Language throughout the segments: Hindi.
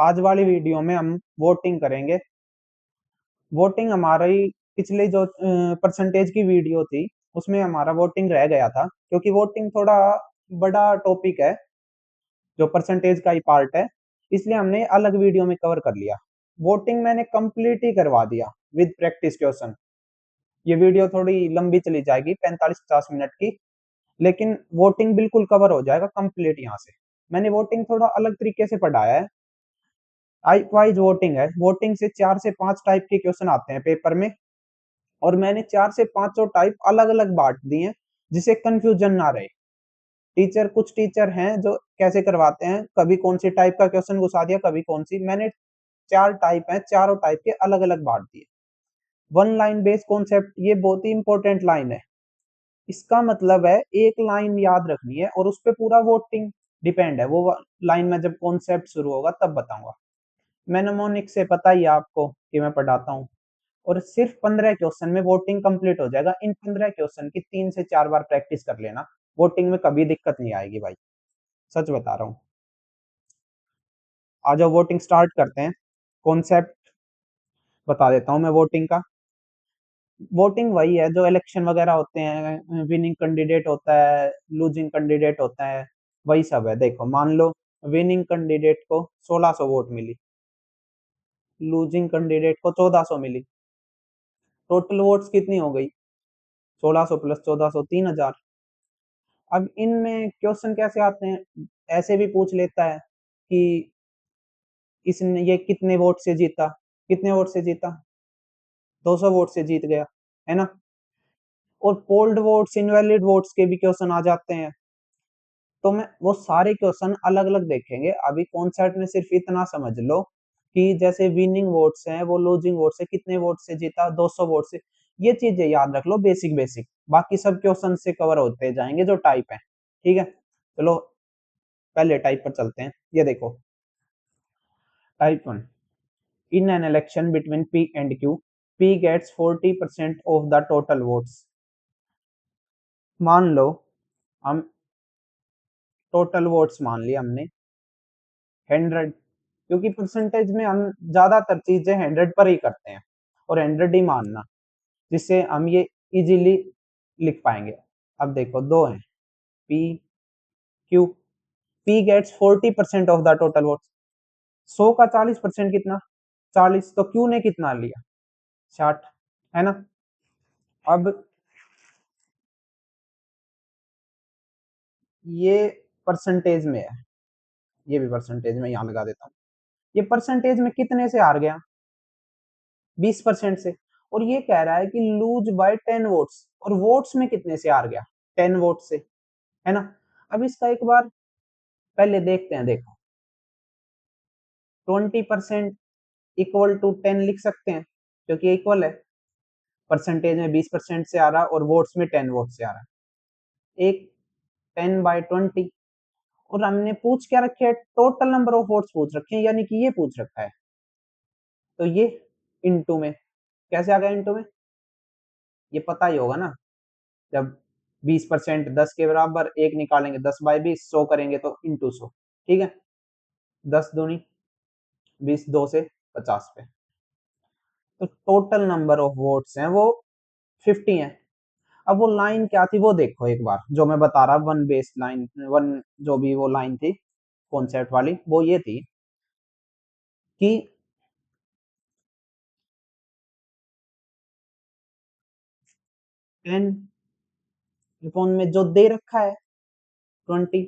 आज वाली वीडियो में हम वोटिंग करेंगे। वोटिंग हमारी पिछले जो परसेंटेज की वीडियो थी उसमें हमारा वोटिंग रह गया था, क्योंकि वोटिंग थोड़ा बड़ा टॉपिक है, जो परसेंटेज का ही पार्ट है, इसलिए हमने अलग वीडियो में कवर कर लिया। वोटिंग मैंने कंप्लीट ही करवा दिया विद प्रैक्टिस क्वेश्चन। ये वीडियो थोड़ी लंबी चली जाएगी, 45-50 मिनट की, लेकिन वोटिंग बिल्कुल कवर हो जाएगा कंप्लीट। यहाँ से मैंने वोटिंग थोड़ा अलग तरीके से पढ़ाया है। टाइप वाइज वोटिंग है। वोटिंग से 4 से 5 टाइप के क्वेश्चन आते हैं पेपर में, और मैंने 4 से 5 टाइप अलग अलग बांट दिए हैं, जिससे कंफ्यूजन ना रहे। कुछ टीचर हैं जो कैसे करवाते हैं, कभी कौन सी टाइप का क्वेश्चन घुसा दिया, कभी कौन सी। मैंने 4 टाइप है, चारों टाइप के अलग अलग बांट दिए। वन लाइन बेस्ड कॉन्सेप्ट, ये बहुत ही इंपॉर्टेंट लाइन है। इसका मतलब है एक लाइन याद रखनी है और उस पर पूरा वोटिंग डिपेंड है। वो लाइन में जब कॉन्सेप्ट शुरू होगा तब बताऊंगा। मैनोमोनिक से पता ही है आपको कि मैं पढ़ाता हूँ, और सिर्फ 15 क्वेश्चन में वोटिंग कंप्लीट हो जाएगा। इन 15 क्वेश्चन की 3 से 4 बार प्रैक्टिस कर लेना, वोटिंग में कभी दिक्कत नहीं आएगी भाई, सच बता रहा हूँ। आ जाओ वोटिंग स्टार्ट करते हैं। कॉन्सेप्ट बता देता हूँ मैं वोटिंग का। वोटिंग वही है जो इलेक्शन वगैरह होते हैं, विनिंग कैंडिडेट होता है, लूजिंग कैंडिडेट होता है, वही सब है। देखो मान लो विनिंग कैंडिडेट को 1600 वोट मिली, लूजिंग कैंडिडेट को 1400 मिली। टोटल वोट्स कितनी हो गई? 1600 प्लस 1400, 3000। अब इनमें क्वेश्चन कैसे आते हैं, ऐसे भी पूछ लेता है कि इसने ये कितने वोट से जीता, कितने वोट से जीता, 200 वोट से जीत गया, है ना। और पोल्ड वोट्स, इनवैलिड वोट्स के भी क्वेश्चन आ जाते हैं। तो मैं वो सारे क्वेश्चन अलग अलग देखेंगे। अभी कॉन्सेप्ट में सिर्फ इतना समझ लो कि जैसे विनिंग वोट्स हैं वो लूजिंग वोट से कितने वोट से जीता, 200 वोट से। ये चीजें याद रख लो, बेसिक बेसिक। बाकी सब क्वेश्चन से कवर होते जाएंगे जो टाइप है, ठीक है। चलो पहले टाइप पर चलते हैं। ये देखो type one. In an election between P and Q, P gets 40% of the total votes. मान लो हम टोटल वोट्स मान लिया हमने 100, क्योंकि परसेंटेज में हम ज्यादातर चीजें 100 पर ही करते हैं, और 100 ही मानना, जिससे हम ये इजीली लिख पाएंगे। अब देखो दो हैं, P Q. P gets 40% of the total votes. 100 का 40% कितना? 40। तो क्यू ने कितना लिया? 60, है ना। अब ये परसेंटेज में है, ये भी परसेंटेज में यहाँ लगा देता हूँ। ये परसेंटेज में कितने से हार गया? 20% से। और ये कह रहा है कि लूज बाय 10 वोट्स, और वोट्स में कितने से हार गया? 10 वोट से, है ना। अब इसका एक बार पहले देखते हैं। देखो 20% इक्वल टू 10 लिख सकते हैं, क्योंकि इक्वल है। परसेंटेज में 20% से आ रहा और वोट्स में 10 वोट से आ रहा है। एक 10/20। और हमने पूछ क्या रखे है? टोटल नंबर ऑफ वोट्स पूछ रखे हैं, यानी कि ये पूछ रखा है। तो ये इनटू में कैसे आ गया? इनटू में ये पता ही होगा ना, जब 20% 10 के बराबर, एक निकालेंगे 10/20, 100 करेंगे तो इंटू 100, ठीक है। 10 दूनी 20, 2 से 50 पे। तो टोटल नंबर ऑफ वोट्स हैं वो 50 हैं। अब वो लाइन क्या थी वो देखो एक बार, जो मैं बता रहा, वन बेस लाइन, वन जो भी वो लाइन थी कॉन्सेप्ट वाली, वो ये थी कि 10 अपॉन में जो दे रखा है 20,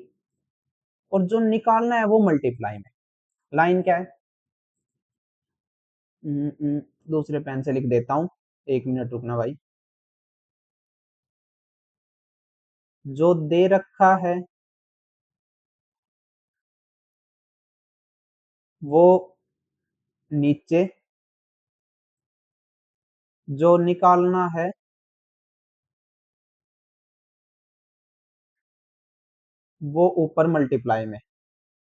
और जो निकालना है वो मल्टीप्लाई में। लाइन क्या है? दूसरे पेन से लिख देता हूँ, 1 मिनट रुकना भाई। जो दे रखा है वो नीचे, जो निकालना है वो ऊपर मल्टीप्लाई में।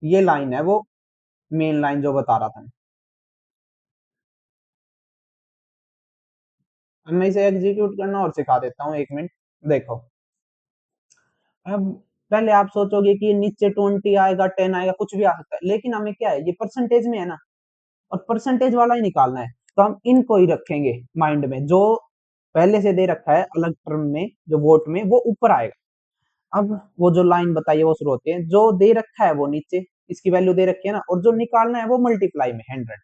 ये लाइन है वो मेन लाइन जो बता रहा था मैं। मैं इसे एग्जीक्यूट करना और सिखा देता हूँ, 1 मिनट। देखो अब पहले आप सोचोगे कि ये नीचे 20 आएगा, 10 आएगा, कुछ भी आ सकता है, लेकिन हमें क्या है, ये परसेंटेज में है ना, और परसेंटेज वाला ही निकालना है, तो हम इनको ही रखेंगे माइंड में, जो पहले से दे रखा है अलग टर्म में, जो वोट में, वो ऊपर आएगा। अब वो जो लाइन बताइए वो शुरू होती है, जो दे रखा है वो नीचे, इसकी वैल्यू दे रखी है ना, और जो निकालना है वो मल्टीप्लाई में 100।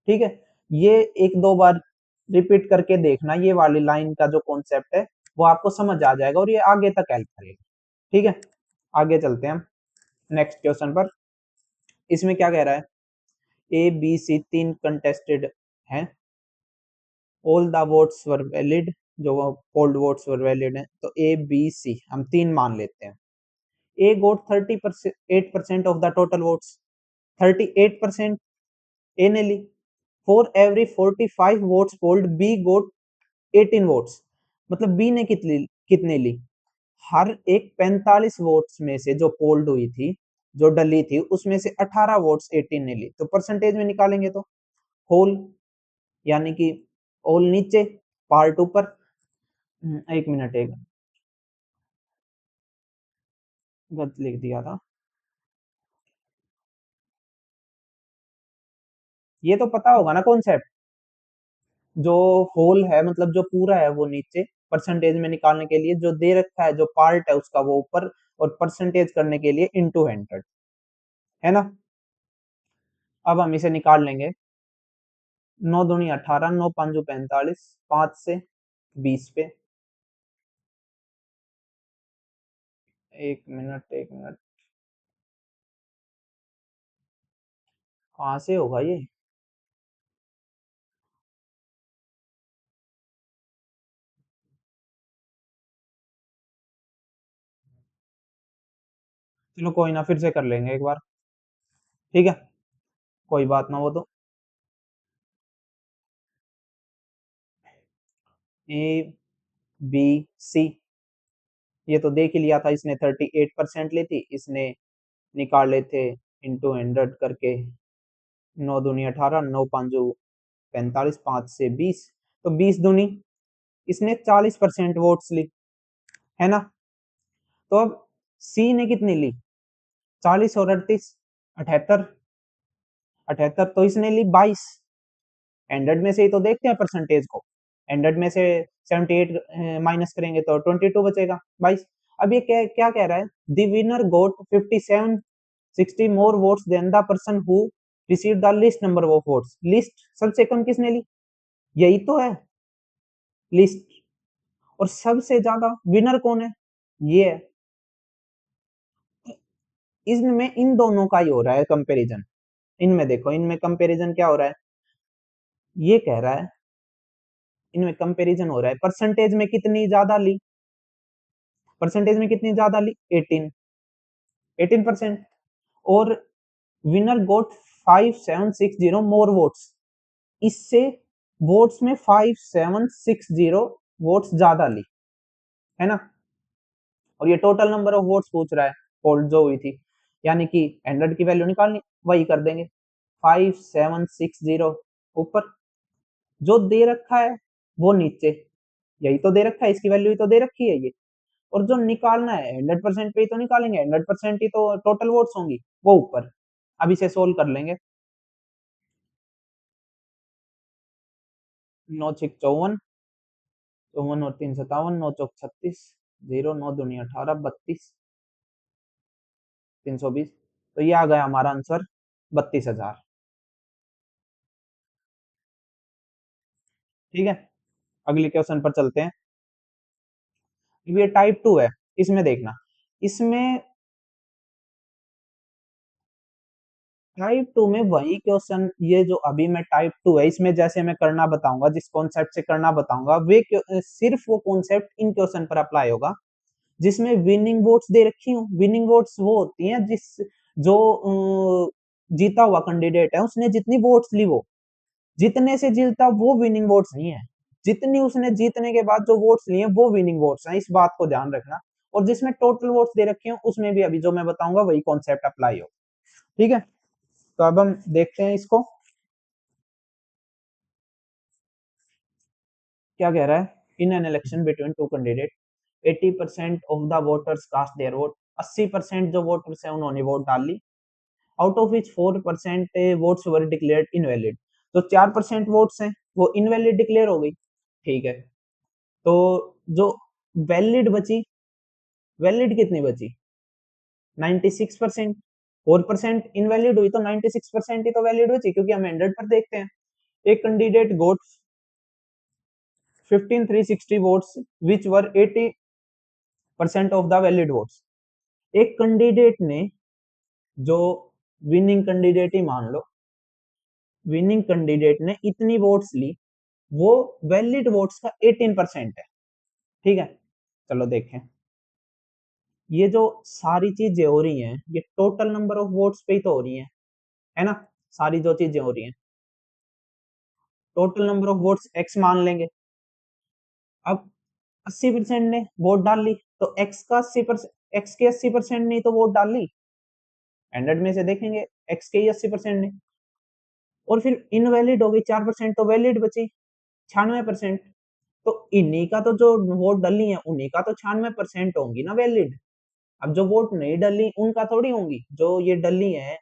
ठीक है, ये एक दो बार रिपीट करके देखना, ये वाली लाइन का जो कॉन्सेप्ट है वो आपको समझ आ जाएगा, और ये आगे तक हेल्प करेगा। ठीक है, आगे चलते हैं हम नेक्स्ट क्वेश्चन पर। इसमें क्या कह रहा है, ए बी सी तीन कंटेस्टेड हैं, all the votes were valid, जो पोल्ड वोट्स वर वैलिड है, तो ए बी सी हम तीन मान लेते हैं। A got 38% of the total votes, 38% A ने ली। For every 45 votes polled B got 18 votes, मतलब बी ने कितने ली, हर एक 45 वोट्स में से जो पोल्ड हुई थी, जो डली थी, उसमें से 18 वोट्स 18 ने ली, तो परसेंटेज में निकालेंगे तो होल, यानी कि होल नीचे, पार्ट ऊपर। एक मिनट, एक गलत लिख दिया था। ये तो पता होगा ना कॉन्सेप्ट, जो होल है मतलब जो पूरा है वो नीचे, परसेंटेज में निकालने के लिए जो दे रखा है, जो पार्ट है उसका वो ऊपर, और परसेंटेज करने के लिए इनटू 100, है ना। अब हम इसे निकाल लेंगे, 9 दूनी 18, 9 5 45, 5 से 20 पे। एक मिनट, एक मिनट, कहाँ से होगा ये। चलो कोई ना, फिर से कर लेंगे एक बार। ठीक है, कोई बात ना, वो तो ए बी सी, ये तो देख ही लिया था, इसने 38% ली थी, इसने निकाल लेते इंटू 100 करके। 9 दूनी 18, 9 5 45, 5 से 20, तो 20 दूनी, इसने 40% वोट्स ली, है ना। तो अब सी ने कितनी ली, 40 और 38, 78, 78, तो इसने ली 22। 100 में से ही तो देखते हैं परसेंटेज को, 100 में से 78 माइनस करेंगे तो 22 बचेगा, 22। अब ये क्या क्या कह रहा है, the winner got 57 60 more votes than the person who receive the least number of votes, least सबसे कम किसने ली, यही तो है लिस्ट, और सबसे ज्यादा विनर कौन है, ये है। इसमें इन दोनों का ही हो रहा है कंपैरिजन, इनमें देखो, इनमें कंपैरिजन क्या हो रहा है, ये कह रहा है, इनमें कंपैरिजन हो रहा है, परसेंटेज में कितनी ज्यादा ली, परसेंटेज में कितनी ज्यादा ली, 18, 18%, और विनर गोट 5760 मोर वोट्स, इससे वोट्स में 5760 वोट्स ज्यादा ली, है ना। और ये टोटल नंबर ऑफ वोट्स पूछ रहा है, पोल जो हुई थी, यानी कि 100 की वैल्यू निकालनी, वही कर देंगे, 5760 ऊपर, जो दे रखा है वो नीचे, यही तो दे रखा है, इसकी वैल्यू ही तो दे रखी है ये, और जो निकालना है 100% पे ही तो निकालेंगे, 100% ही तो टोटल वोट्स होंगी, वो ऊपर। अब इसे सोल्व कर लेंगे, 9 6 54, 54 और 3 57, 9 चौक 36, 0, 9 दूनी 18, 32, 320, तो ये आ गया हमारा आंसर 32,000। ठीक है, अगले क्वेश्चन पर चलते हैं। ये टाइप 2 है, इसमें देखना, इसमें टाइप 2 में वही क्वेश्चन, ये जो अभी मैं टाइप 2 है इसमें जैसे मैं करना बताऊंगा, जिस कॉन्सेप्ट से करना बताऊंगा, सिर्फ वो कॉन्सेप्ट इन क्वेश्चन पर अप्लाई होगा जिसमें विनिंग वोट्स दे रखी हूँ। विनिंग वोट्स वो होती हैं जिस जो जीता हुआ कैंडिडेट है, उसने जितनी वोट्स ली, वो जितने से जीता वो विनिंग वोट्स नहीं है, जितनी उसने जीतने के बाद जो वोट्स लिए वो विनिंग वोट्स हैं, इस बात को ध्यान रखना। और जिसमें टोटल वोट्स दे रखे हैं उसमें भी अभी जो मैं बताऊंगा वही कॉन्सेप्ट अप्लाई हो। ठीक है, तो अब हम देखते हैं इसको, क्या कह रहा है, in an election between two candidate 80% of the voters cast their vote, 80% जो वोटर्स है उन्होंने वोट डाल ली, out of which 4% votes were declared invalid. तो 4% वोट्स हैं वो इनवैलिड डिक्लेयर हो गई। ठीक है, तो जो वैलिड बची, वैलिड कितनी बची? 96%। 4% इनवैलिड हुई तो 96% ही तो वैलिड बची, क्योंकि हम 100 पर देखते हैं। एक candidate got 15360 votes which were 80% of the valid votes. एक कैंडिडेट ने, जो विनिंग कैंडिडेट ही मान लो, विनिंग कैंडिडेट ने इतनी वोट्स ली, वो वैलिड वोट्स का 18% है। ठीक है, चलो देखें। ये जो सारी चीजें हो रही हैं ये टोटल नंबर ऑफ वोट्स पे ही तो हो रही हैं, है ना? सारी जो चीजें हो रही हैं total number of votes x मान लेंगे। अब 80% ने वोट डाल ली तो एक्स का 80%, एक्स के 80% ने तो वोट डाल ली, 100 में से देखेंगे एक्स के ही 80% ने। और फिर इनवैलिड हो गई 4%, तो वैलिड बची 96%। तो इन्हीं का तो जो वोट डली है उन्हीं का तो 96% होंगी ना वैलिड। अब जो वोट नहीं डली उनका थोड़ी होंगी, जो ये डली है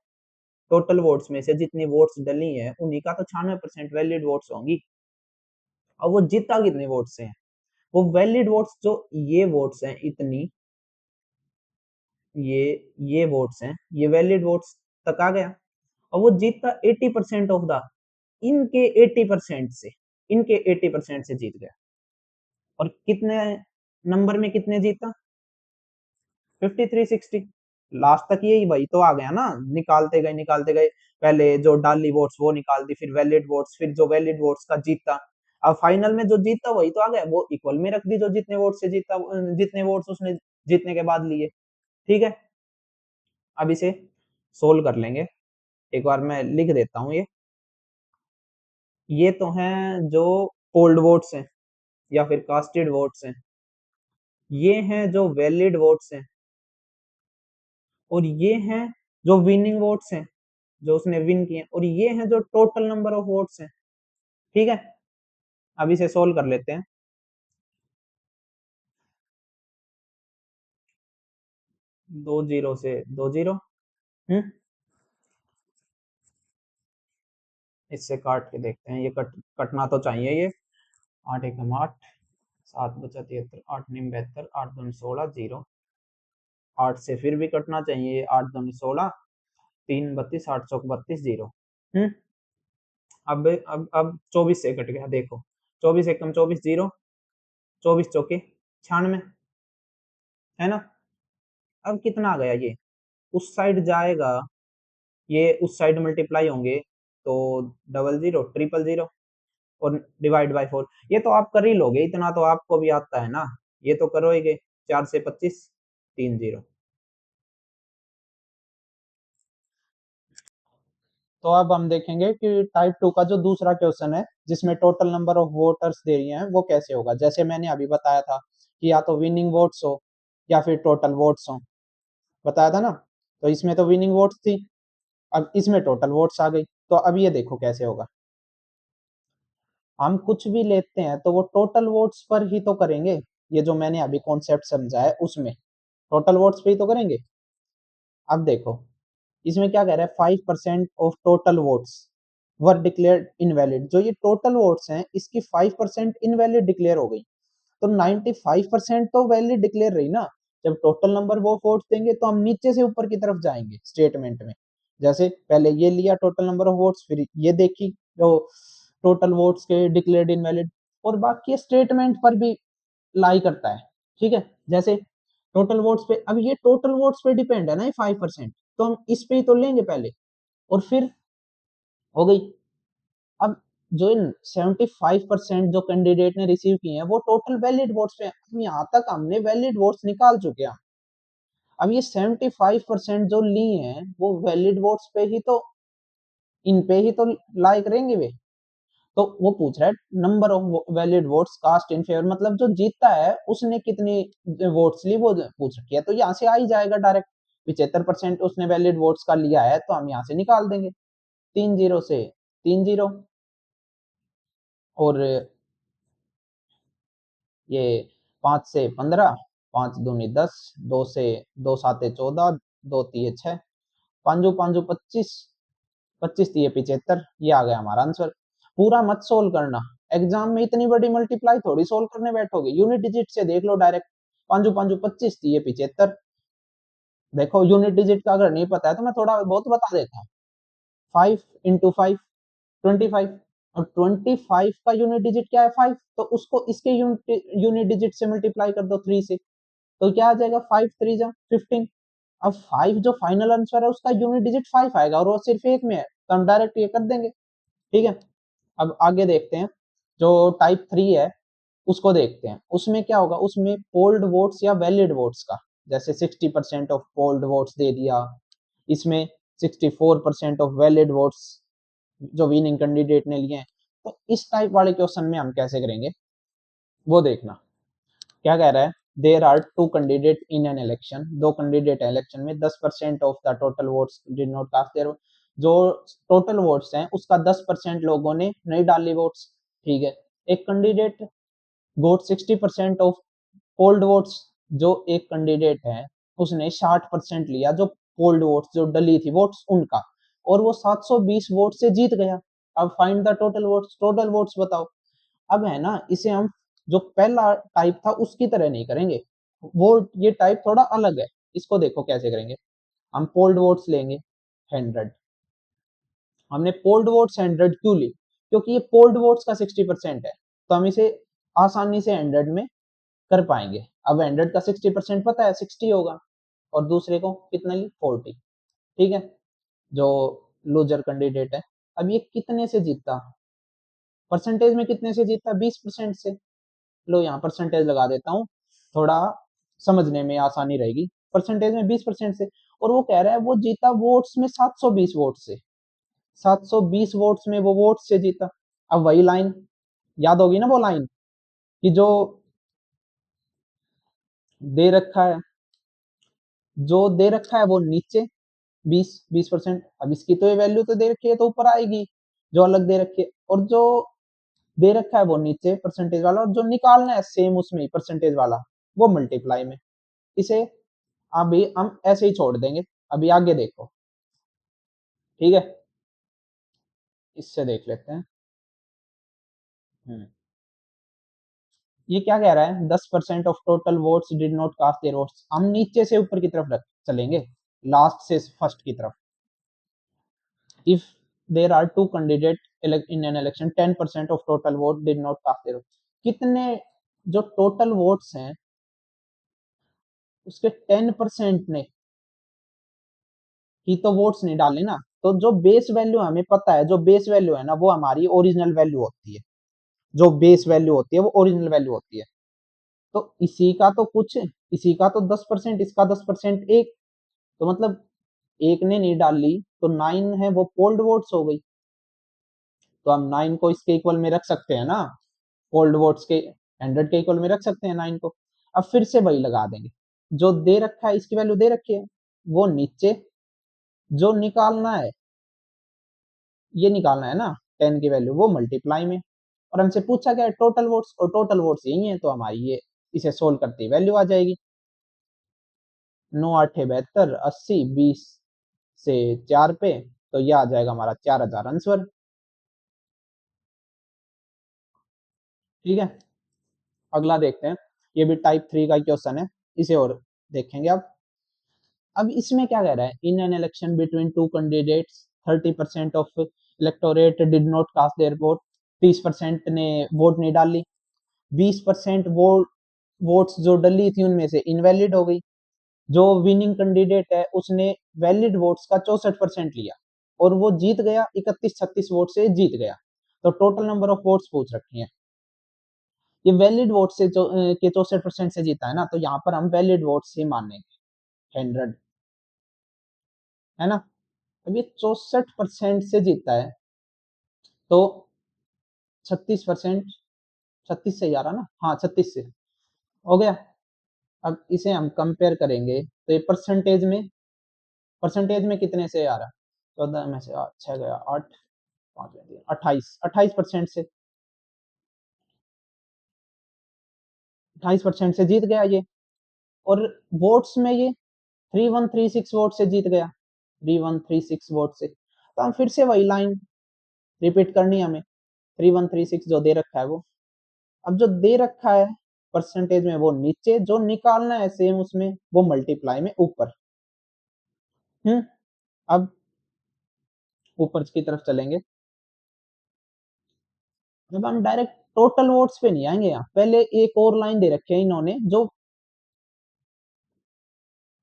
टोटल वोट्स में से जितनी वोट्स डली है उन्हीं का तो 96% वैलिड वोट्स होंगी। अब वो जीता कितने वोट से है? वो वैलिड वोट्स जो ये वोट्स हैं इतनी, ये ये वोट्स हैं, ये वैलिड वोट्स तक आ गया। और वो जीता 80% ऑफ द, इनके 80% से, इनके 80% से जीत गया। और कितने नंबर में कितने जीता? 5360। लास्ट तक यही वही तो आ गया ना, निकालते गए निकालते गए, पहले जो डाली वोट्स वो निकाल दी, फिर वैलिड वोट्स, फिर जो वैलिड वोट्स का जीता। अब फाइनल में जो जीता वही तो आ गया, वो इक्वल में रख दी जो जितने वोट से जीता, जितने वोट्स उसने जीतने के बाद लिए। ठीक है, अब इसे सोल्व कर लेंगे। एक बार मैं लिख देता हूँ ये तो हैं जो पोल्ड वोट्स हैं या फिर कास्टेड वोट्स हैं, ये हैं जो वैलिड वोट्स हैं, और ये हैं जो विनिंग वोट्स हैं, जो उसने विन किए, और ये हैं जो टोटल नंबर ऑफ वोट्स हैं। ठीक है, अब इसे सोल्व कर लेते हैं। 2 0 से 2 0। इससे काट के देखते हैं, ये कटना तो चाहिए ये। 8 1 8, 7 बचा 73, 8 9 72, 8 2 16 0। 8 से फिर भी कटना चाहिए, 8 2 16, 3 32, 8 चौक 32 0। हम्म अब 24 से कट गया, देखो 24 एकम 24 0, 24 चौके 96, है ना? अब कितना आ गया ये, उस साइड जाएगा, ये उस साइड मल्टीप्लाई होंगे तो 00 000 और डिवाइड बाय 4। ये तो आप कर ही लोगे, इतना तो आपको भी आता है ना, ये तो करोगे। 4 से 25, 3 0। तो अब हम देखेंगे कि टाइप 2 का जो दूसरा क्वेश्चन है जिसमें टोटल नंबर ऑफ वोटर्स दे रही हैं वो कैसे होगा। जैसे मैंने अभी बताया था कि या तो विनिंग वोट्स हो या फिर टोटल वोट्स हो, बताया था ना। तो इसमें तो विनिंग वोट्स थी, अब इसमें टोटल वोट्स आ गई। तो अब ये देखो कैसे होगा। हम कुछ भी लेते हैं तो वो टोटल वोट्स पर ही तो करेंगे, ये जो मैंने अभी कॉन्सेप्ट समझा है उसमें टोटल वोट्स पे ही तो करेंगे। अब देखो इसमें क्या कह रहा है, 5% of total votes were declared invalid. जो ये टोटल वोट्स हैं इसकी 5% इनवैलिड डिक्लेयर हो गई, तो 95% तो वैलिड डिक्लेयर रही ना। जब टोटल नंबर वो वोट्स देंगे तो हम नीचे से ऊपर की तरफ जाएंगे स्टेटमेंट में। जैसे पहले ये लिया टोटल नंबर ऑफ वोट्स, फिर ये देखी जो टोटल वोट्स के डिक्लेयर्ड इनवैलिड, और बाकी स्टेटमेंट पर भी लाई करता है। ठीक है, जैसे टोटल वोट्स पे, अब ये टोटल वोट्स पे डिपेंड है ना ये 5%, तो हम इस पे ही तो लेंगे पहले, और फिर हो गई। अब जो इन 75% जो कैंडिडेट ने रिसीव किए हैं वो टोटल वैलिड वोट्स पे, अब यहाँ तक हमने वैलिड वोट्स निकाल चुके हैं। अब ये 75% जो ली हैं वो वैलिड वोट्स पे ही तो, इन पे ही तो लाई करेंगे वे। तो वो पूछ रहा है number of valid votes cast in favour, मतलब जो जीतता है उसने कितनी वोट्स ली वो पूछ रखी है। तो यहाँ से आ ही जाएगा डायरेक्ट, 75% उसने वैलिड वोट्स का लिया है तो हम यहाँ से निकाल देंगे। 3 0 से 3 0, और ये 5 से 15, पाँच दूनी 10, दो से दो साते 14, दो तीय 6, पांचू पांचू 25, 25 तीय 75। ये आ गया हमारा आंसर। पूरा मत सोल्व करना, एग्जाम में इतनी बड़ी मल्टीप्लाई थोड़ी सोल्व करने बैठोगे, यूनिट डिजिट से देख लो डायरेक्ट। पांचू पांचू 25 तीय 75। देखो यूनिट डिजिट का अगर नहीं पता है तो मैं थोड़ा बहुत बता देता हूँ। 5 × 5 25, और 25 का यूनिट डिजिट क्या है 5, तो उसको इसके यूनिट डिजिट से मल्टीप्लाई कर दो 3 से, तो क्या आ जाएगा 5 3 जा 15। अब 5 जो फाइनल आंसर है उसका यूनिट डिजिट 5 आएगा और वो सिर्फ एक में है, तो हम डायरेक्ट ये कर देंगे। ठीक है, अब आगे देखते हैं जो टाइप 3 है उसको देखते हैं। उसमें क्या होगा, उसमें पोल्ड वोट्स या वैलिड वोट्स का, जैसे 60% ऑफ पोल्ड वोट्स दे दिया, इसमें 64% ऑफ वैलिड वोट्स जो विनिंग कैंडिडेट ने लिए हैं। तो इस टाइप वाले क्वेश्चन में हम कैसे करेंगे वो देखना। क्या कह रहा है, there are two candidate in an election, दो कैंडिडेट है इलेक्शन में, 10% of the total votes did not cast their, जो टोटल वोट्स हैं उसका 10% लोगों ने नहीं डाली वोट्स। ठीक है, एक candidate got 60% of polled votes, जो एक कैंडिडेट है उसने 60% लिया जो पोल्ड वोट्स जो डली थी वोट्स उनका, और वो 720 वोट से जीत गया। अब फाइंड द टोटल वोट्स बताओ। अब है ना, इसे हम जो पहला टाइप था उसकी तरह नहीं करेंगे, वो ये टाइप थोड़ा अलग है। इसको देखो कैसे करेंगे। हम पोल्ड वोट्स लेंगे 100, हमने पोल्ड वोट्स 100 क्यों ली, क्योंकि ये पोल्ड वोट्स का 60% है, तो हम इसे आसानी से 100 में कर पाएंगे। अब 100 का 60% पता है 60 होगा, और दूसरे को कितना ली 40। ठीक है, जो लूजर कैंडिडेट है, अब ये कितने से जीता, परसेंटेज में कितने से जीता 20% से। लो यहाँ परसेंटेज लगा देता हूँ, थोड़ा समझने में आसानी रहेगी। परसेंटेज में 20% से, और वो कह रहा है वो जीता वोट्स में 720 वोट से, 720 वोट्स में वो वोट से जीता। अब वही लाइन याद होगी ना, वो लाइन कि जो दे रखा है, जो दे रखा है वो नीचे 20%। अब इसकी तो ये वैल्यू तो दे रखी है तो ऊपर आएगी जो अलग दे रखी है, और जो दे रखा है वो नीचे परसेंटेज वाला, और जो निकालना है सेम उसमें परसेंटेज वाला वो मल्टीप्लाई में। इसे अभी हम ऐसे ही छोड़ देंगे, अभी आगे देखो। ठीक है, इससे देख लेते हैं। ये क्या कह रहा है, 10% of total votes did not cast their votes. हम नीचे से ऊपर की तरफ रख चलेंगे, लास्ट से फर्स्ट की तरफ। If there are two candidate in an election 10% of total vote did not cast their, कितने जो टोटल वोट्स हैं उसके 10% ने ही तो वोट्स नहीं डाले ना, तो जो बेस वैल्यू हमें पता है, जो बेस वैल्यू है ना वो हमारी ओरिजिनल वैल्यू होती है, जो बेस वैल्यू होती है वो ओरिजिनल वैल्यू होती है। तो इसी का तो कुछ, इसी का तो 10%, इसका 10%, एक, तो मतलब एक ने नहीं डाली तो 9 है वो पोल्ड वोट्स हो गई, तो हम 9 को इसके इक्वल में रख सकते हैं ना, पोल्ड वोट्स के 100 के इक्वल में रख सकते हैं 9 को। अब फिर से वही लगा देंगे, जो दे रखा है इसकी वैल्यू दे रखी है वो नीचे, जो निकालना है ये निकालना है ना 10 की वैल्यू वो मल्टीप्लाई में, और हमसे पूछा गया है टोटल वोट्स, और टोटल वोट्स यही है, तो हमारी ये इसे सोल्व करते ही वैल्यू आ जाएगी। 9 8 72, 80, 20 से 4 पे, तो ये आ जाएगा हमारा 4000 आंसर। ठीक है, अगला देखते हैं। ये भी टाइप 3 का क्वेश्चन है, इसे और देखेंगे अब इसमें क्या कह रहा है, in an election between two candidates 30% of electorate did not cast their vote, 30% ने वोट नहीं डाली, 20% वोट्स जो डली थी उनमें से इनवैलिड हो गई, जो विनिंग कैंडिडेट है उसने वैलिड वोट्स का 64% लिया और वो जीत गया, 31 36 वोट से जीत गया। तो टोटल नंबर ऑफ वोट्स पूछ रखी है, ये वैलिड वोट से जो के 64% से जीता है ना, तो यहाँ पर हम वैलिड वोट से मानेंगे 100, है ना। अब ये 64% से जीता है तो 36%, 36 से ही आ रहा ना, हाँ 36 से हो गया। अब इसे हम कंपेयर करेंगे तो ये परसेंटेज में कितने से आ रहा, 14 में से 6 गया 8, 5 28, 28% से, 28% से जीत गया ये। और वोट्स में ये 3136 वोट से जीत गया, 3136 वोट से। तो हम फिर से वही लाइन रिपीट करनी है हमें, 3136 जो दे रखा है वो। अब जो दे रखा है परसेंटेज में वो नीचे, जो निकालना है सेम उसमें वो मल्टीप्लाई में ऊपर। अब ऊपर की तरफ चलेंगे। जब हम डायरेक्ट टोटल वोट्स पे नहीं आएंगे, यहाँ पहले एक और लाइन दे रखी है इन्होंने, जो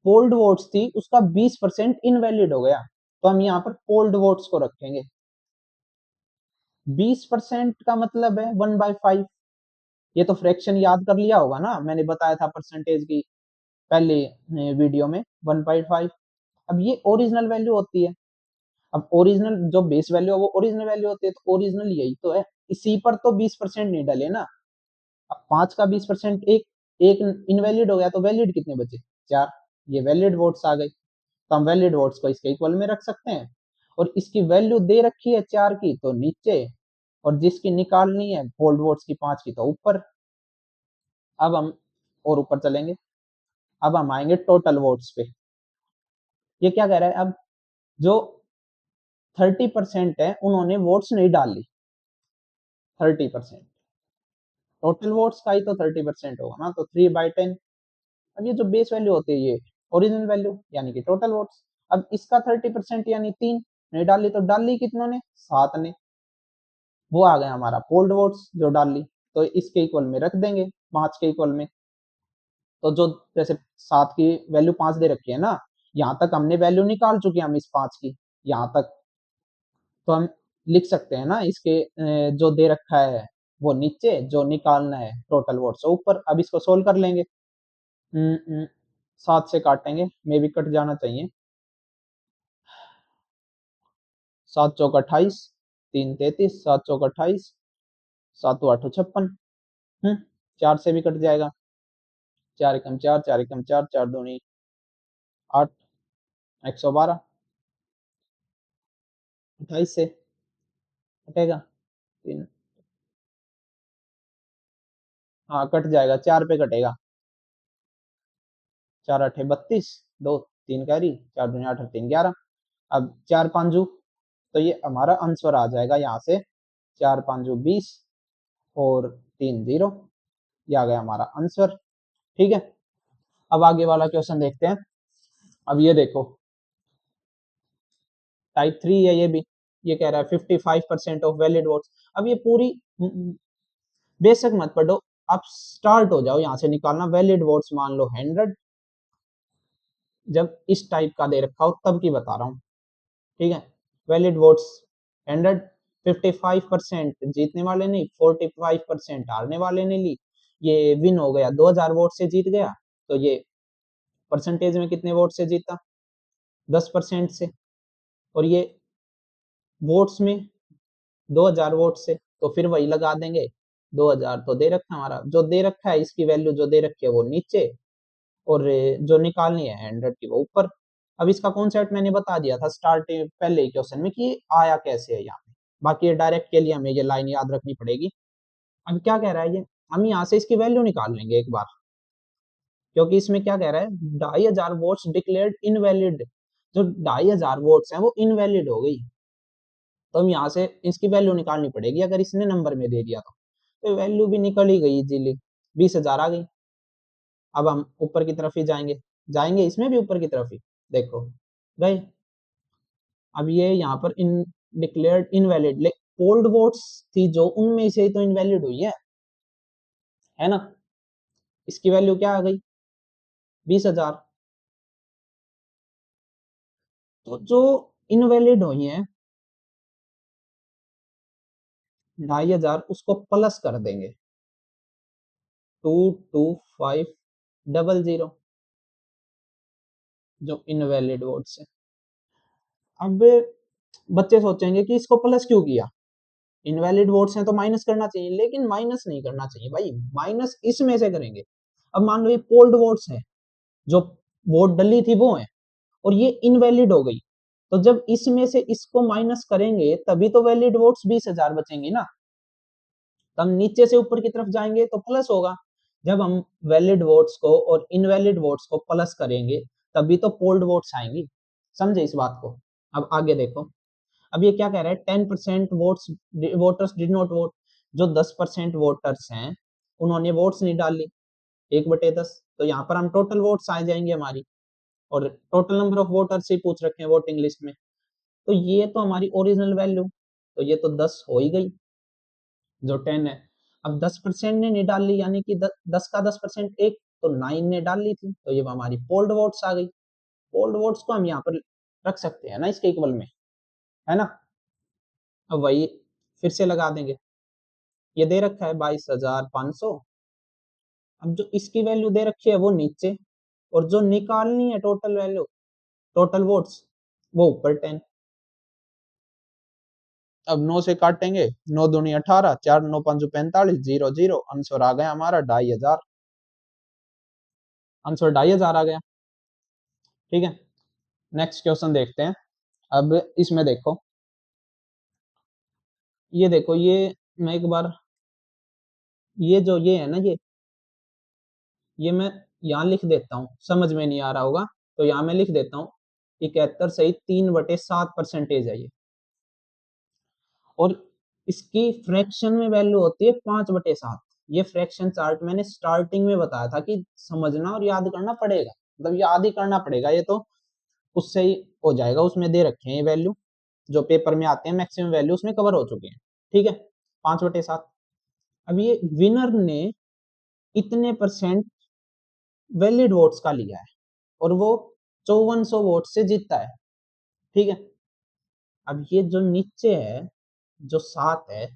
पोल्ड वोट्स थी उसका 20% इनवैलिड हो गया, तो हम यहाँ पर पोल्ड वोट्स को रखेंगे। 20% का मतलब है 1/5। ये तो फ्रैक्शन याद कर लिया होगा ना, मैंने बताया था परसेंटेज की पहले वीडियो में, 1/5। अब ये ओरिजिनल वैल्यू होती है। अब ओरिजिनल जो बेस वैल्यू है वो ओरिजिनल वैल्यू होती है, तो ओरिजिनल यही तो है, इसी पर तो 20% नहीं डले ना। अब 5 का 20%, एक एक इनवैलिड हो गया तो वैलिड कितने बचे, 4। ये वैलिड वोट्स आ गई, तो हम वैलिड वोट्स को इसके इक्वल में रख सकते हैं। और इसकी वैल्यू दे रखी है 4 की तो नीचे, और जिसकी निकालनी है पोल्ड वोट्स की 5 की तो ऊपर। अब हम और ऊपर चलेंगे, अब हम आएंगे टोटल वोट्स पे। ये क्या कह रहा है, अब जो 30% है उन्होंने वोट्स नहीं डाली, 30%, टोटल वोट्स का ही तो 30% होगा ना, तो 3/10। अब ये जो बेस वैल्यू होती है ये ओरिजिनल वैल्यू यानी कि टोटल वोट्स। अब इसका 30% यानी 3 नहीं डाली, तो डाली कितनों ने, 7 ने, वो आ गया हमारा पोल्ड वोट्स जो डाली, तो इसके इक्वल में रख देंगे, 5 के इक्वल में। तो जो जैसे 7 की वैल्यू 5 दे रखी है ना, यहाँ तक हमने वैल्यू निकाल चुके हैं हम इस 5 की, यहाँ तक। तो हम लिख सकते हैं ना इसके जो दे रखा है वो नीचे, जो निकालना है टोटल वोट्स ऊपर। अब इसको सोल्व कर लेंगे। 7 से काटेंगे, मे भी कट जाना चाहिए। 7 चौक 28, 3 33, 7 चौक 28, 7 8 56। 4 से भी कट जाएगा, 4 एकम 4, 4 एकम 4, 4 दूनी 8, 112। 28 से कटेगा, 3, हाँ कट जाएगा, 4 पे कटेगा। 4 8 32, 2 3 कैरी, 4 दूनी 8 3 11। अब 4 5 तो ये हमारा आंसर आ जाएगा यहाँ से, 4 5 20 और 3 0, ये आ गया हमारा आंसर। ठीक है, अब आगे वाला क्वेश्चन देखते हैं। अब ये देखो टाइप 3 है ये भी। ये कह रहा है 55% ऑफ वैलिड वोट्स। अब ये पूरी बेशक मत पढ़ो, आप स्टार्ट हो जाओ यहाँ से निकालना। वैलिड वोट्स मान लो 100, जब इस टाइप का दे रखा हो तब की बता रहा हूँ। ठीक है, वैलिड वोट्स 100, 55% जीतने वाले ने, 45% हारने वाले ने ली। ये विन हो गया, 2000 वोट से जीत गया, तो ये परसेंटेज में कितने वोट से जीता, 10% से। और ये वोट्स में 2000 वोट से, तो फिर वही लगा देंगे। 2000 तो दे रखा है, हमारा जो दे रखा है इसकी वैल्यू जो दे रखी है वो नीचे, और जो निकालनी है 100 की वो ऊपर। अब इसका कॉन्सेप्ट मैंने बता दिया था स्टार्ट पहले ही क्वेश्चन में कि आया कैसे है यहाँ पे। बाकी ये डायरेक्ट के लिए हमें ये लाइन याद रखनी पड़ेगी। अब क्या कह रहा है ये, हम यहाँ से इसकी वैल्यू निकाल लेंगे एक बार, क्योंकि इसमें क्या कह रहा है, 2500 वोट्स डिक्लेयर्ड इनवैलिड। जो 2500 वोट्स हैं वो इनवैलिड हो गई, तो हम यहाँ से इसकी वैल्यू निकालनी पड़ेगी अगर इसने नंबर में दे दिया तो वैल्यू भी निकल ही गई इजीली, 20,000 आ गई। अब हम ऊपर की तरफ ही जाएंगे, जाएंगे इसमें भी ऊपर की तरफ ही, देखो गए। अब ये यहाँ पर इन डिक्लेयर्ड इनवैलिड पोल्ड वोट्स थी जो, उनमें से तो इनवैलिड हुई है ना। इसकी वैल्यू क्या आ गई, 20,000। तो जो इनवैलिड हुई है 2,500, उसको प्लस कर देंगे, 22500 जो इनवैलिड वोट्स है। अब बच्चे सोचेंगे कि इसको प्लस क्यों किया, इनवैलिड वोट्स हैं तो माइनस करना चाहिए, लेकिन माइनस नहीं करना चाहिए भाई, माइनस इसमें से करेंगे। अब मान लो ये पोल्ड वोट्स है, जो वोट डली थी वो है, और ये इनवैलिड हो गई, तो जब इसमें से इसको माइनस करेंगे तभी तो वैलिड वोट्स 20,000 बचेंगी ना। तो हम नीचे से ऊपर की तरफ जाएंगे तो प्लस होगा, जब हम वैलिड वोट्स को और इनवैलिड वोट्स को प्लस करेंगे तभी तो पोल्ड वोट्स आएंगी। समझे इस बात को। अब आगे देखो, अब ये क्या कह रहा है, 10% votes voters did not vote. जो 10% वोटर्स हैं उन्होंने वोट्स नहीं डाली, 1/10। तो यहाँ पर हम टोटल वोट्स आ जाएंगे हमारी, और टोटल नंबर ऑफ वोटर्स ही पूछ रखे हैं वोटिंग लिस्ट में। तो ये तो हमारी ओरिजिनल वैल्यू, तो ये तो 10 हो ही गई जो 10 है। अब 10% ने नहीं डाली, यानी कि 10 का 10% एक, तो 9 ने डाल ली थी, तो ये हमारी पोल्ड वोट्स आ गई। पोल्ड वोट्स को हम यहाँ पर रख सकते हैं ना इसके इक्वल में, है ना। अब वही फिर से लगा देंगे, ये दे रखा है 22,500। अब जो इसकी वैल्यू दे रखी है वो नीचे, और जो निकालनी है टोटल वैल्यू, टोटल वोट्स, वो ऊपर 10। अब 9 से काटेंगे, 9 दूनी 18, 4 9 5 45, 0 0, आंसर आ गया हमारा 2,500। आंसर 2,500 आ गया। ठीक है, नेक्स्ट क्वेश्चन देखते हैं। अब इसमें देखो, ये देखो, ये मैं एक बार, ये जो ये है ना, ये मैं यहाँ लिख देता हूँ, समझ में नहीं आ रहा होगा तो यहाँ मैं लिख देता हूँ। 71 सही 3/7% है ये, और इसकी फ्रैक्शन में वैल्यू होती है 5/7। ये फ्रैक्शन चार्ट मैंने स्टार्टिंग में बताया था कि समझना और याद करना पड़ेगा, मतलब याद ही करना पड़ेगा, ये तो उससे ही हो जाएगा। उसमें दे रखे हैं ये वैल्यू, जो पेपर में आते हैं मैक्सिमम वैल्यू उसमें कवर हो चुके हैं। ठीक है, 5/7। अब ये विनर ने इतने परसेंट वैलिड वोट्स का लिया है, और वो 5400 वोट से जीतता है। ठीक है, अब ये जो नीचे है, जो 7 है,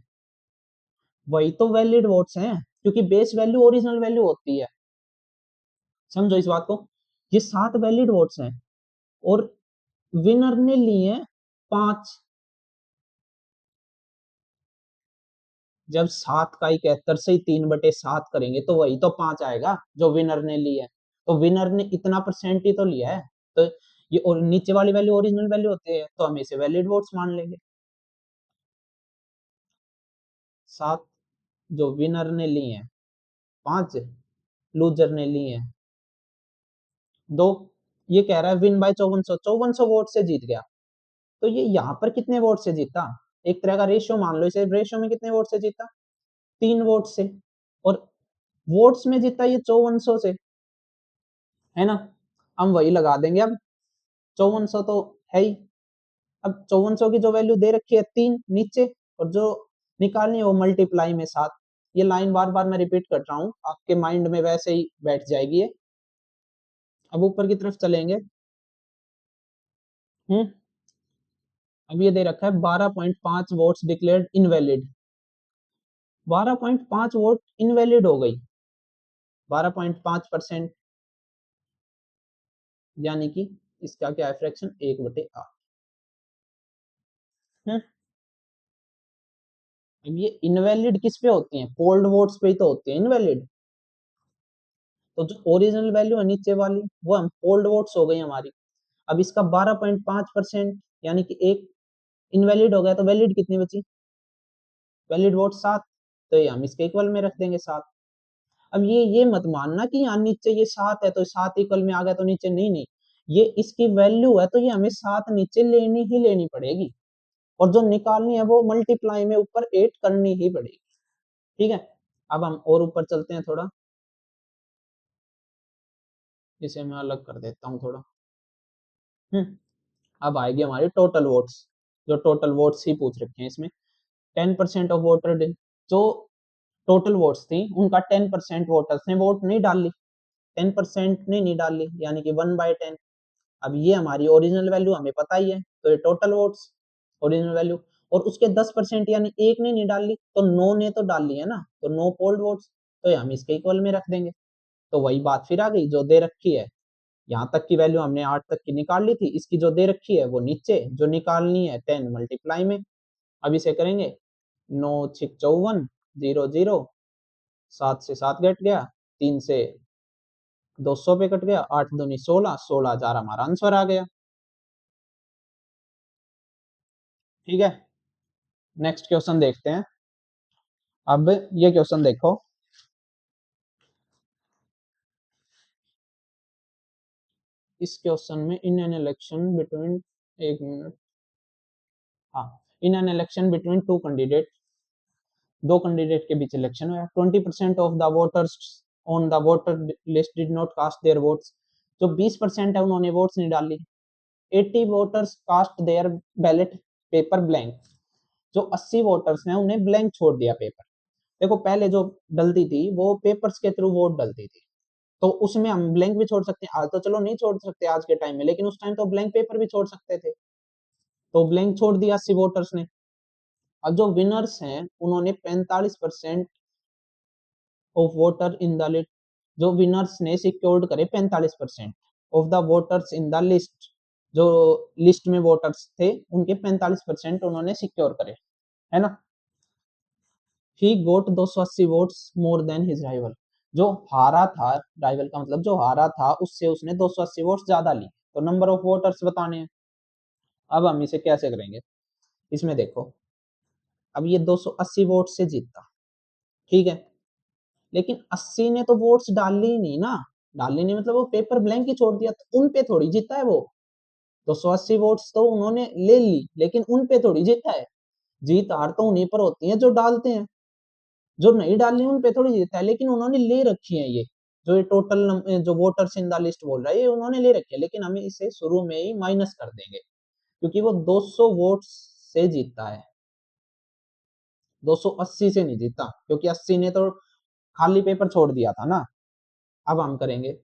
वही तो वैलिड वोट्स हैं, क्योंकि बेस वैल्यू ओरिजिनल वैल्यू होती है। समझो इस बात को, ये 7 वैलिड वोट्स हैं, और विनर ने लिए 5। जब 7 का 71 से 3/7 करेंगे तो वही तो 5 आएगा जो विनर ने लिया है। तो विनर ने इतना परसेंट ही तो लिया है, तो ये और नीचे वाली वैल्यू ओरिजिनल वैल्यू होती है, तो हम इसे वैलिड वोट्स मान लेंगे। 7 जो विनर ने लिए हैं, 5 लूजर ने लिए हैं 2। ये कह रहा है विन बाय 5400 वोट से जीत गया। तो ये यहाँ पर कितने वोट से जीता, एक तरह का रेशियो मान लो इसे, रेशियो में कितने वोट से जीता, 3 वोट से। और वोट्स में जीता ये 5400 से, है ना। हम वही लगा देंगे अब, 5400 तो है ही। अब 5400 की जो वैल्यू दे रखी है 3 नीचे, और जो निकालनी है वो मल्टीप्लाई में 7। ये लाइन बार बार मैं रिपीट कर रहा हूँ, आपके माइंड में वैसे ही बैठ जाएगी ये। अब ऊपर की तरफ चलेंगे। हम्म, अब ये दे रखा है 12.5 votes declared invalid. 12.5 vote invalid हो गई, 12.5%, यानी कि इसका क्या है फ्रैक्शन, 1/8। अब ये इनवैलिड किस पे होती हैं, पोल्ड वोट्स पे ही तो होती है इनवैलिड। तो जो ओरिजिनल वैल्यू है नीचे वाली, वो हम पोल्ड वोट्स हो गई हमारी। अब इसका 12.5%, यानी कि एक इनवैलिड हो गया, तो वैलिड कितनी बची, वैलिड वोट 7। तो ये हम इसके इक्वल में रख देंगे 7। अब ये मत मानना कि यहाँ नीचे ये 7 है तो 7 इक्वल में आ गया तो नीचे, नहीं नहीं, ये इसकी वैल्यू है तो ये हमें 7 नीचे लेनी ही लेनी पड़ेगी, और जो निकालनी है वो मल्टीप्लाई में ऊपर 8 करनी ही पड़ेगी। ठीक है, अब हम और ऊपर चलते हैं थोड़ा, इसे मैं अलग कर देता हूँ थोड़ा। अब आएगी हमारी टोटल वोट्स, जो टोटल वोट्स ही पूछ रखे हैं इसमें। 10% ऑफ वोटर, जो टोटल वोट्स थी उनका 10% वोटर्स ने वोट नहीं डाली, 10% ने नहीं डाली, यानी कि 1/10। अब ये हमारी ओरिजिनल वैल्यू हमें पता ही है, तो ये टोटल वोट्स ओरिजिनल वैल्यू। और उसके 10% यानी एक ने नहीं डाली, तो 9 ने तो डाल ली है ना, तो 9 पोल्ड वोट्स, तो ये हम इसके इक्वल में रख देंगे। तो वही बात फिर आ गई, जो दे रखी है यहाँ तक की वैल्यू हमने 8 तक की निकाल ली थी, इसकी जो दे रखी है वो नीचे, जो निकालनी है 10 मल्टीप्लाई में। अब इसे करेंगे, 9 6 54, 0 0, 7 से 7 कट गया, 3 से 200 पे कट गया, 8 दूनी 16, 16,000 हमारा आंसर आ गया। ठीक है, नेक्स्ट क्वेश्चन देखते हैं। अब ये क्वेश्चन देखो, इस क्वेश्चन में इन एन इलेक्शन बिटवीन, एक मिनट, हाँ, in an election between two candidate, दो कैंडिडेट के बीच इलेक्शन हुआ, 20% of the voters on the voter list did not cast their votes, जो 20% है उन्होंने वोट्स नहीं डाली। 80 voters cast their ballot paper blank, जो 80 वोटर्स हैं उन्हें ब्लैंक छोड़ दिया पेपर। देखो पहले जो डलती थी वो पेपर्स के थ्रू वोट डलती थी, तो उसमें हम ब्लैंक भी छोड़ सकते हैं। आज तो चलो नहीं छोड़ सकते आज के टाइम में, लेकिन उस टाइम तो ब्लैंक पेपर भी छोड़ सकते थे, तो ब्लैंक छोड़ दिया 80 वोटर्स ने। अब जो विनर्स हैं उन्होंने 45% of voter in the list, जो विनर्स ने सिक्योर्ड करे 45% of the voters in the list, जो लिस्ट में वोटर्स थे उनके 45% उन्होंने सिक्योर करे, है ना। ही गोट 280 votes more than his rival, जो हारा था, राइवल का मतलब जो हारा था, उससे उसने 280 वोट्स ज्यादा ली, तो नंबर ऑफ वोटर्स बताने हैं। अब हम इसे कैसे करेंगे, इसमें देखो, अब ये 280 वोट से जीता, ठीक है, लेकिन 80 ने तो वोट्स डाल ही नहीं ना, डाली नहीं मतलब वो पेपर ब्लैंक ही छोड़ दिया, तो उन पे थोड़ी जीता है वो। 280 वोट्स तो उन्होंने ले ली, लेकिन उन पे थोड़ी जीता है। जीत हार तो उन्हीं पर होती है जो डालते हैं, जो नहीं डालनी उन पे थोड़ी जीता है, लेकिन उन्होंने ले रखी है ये, जो ये टोटल जो वोटर्स इन द लिस्ट बोल रहा है ये उन्होंने ले रखी है, लेकिन हम इसे शुरू में ही माइनस कर देंगे, क्योंकि वो 200 वोट्स से जीता है, 280 से नहीं जीता, क्योंकि 80 ने तो खाली पेपर छोड़ दिया था ना। अब हम करेंगे,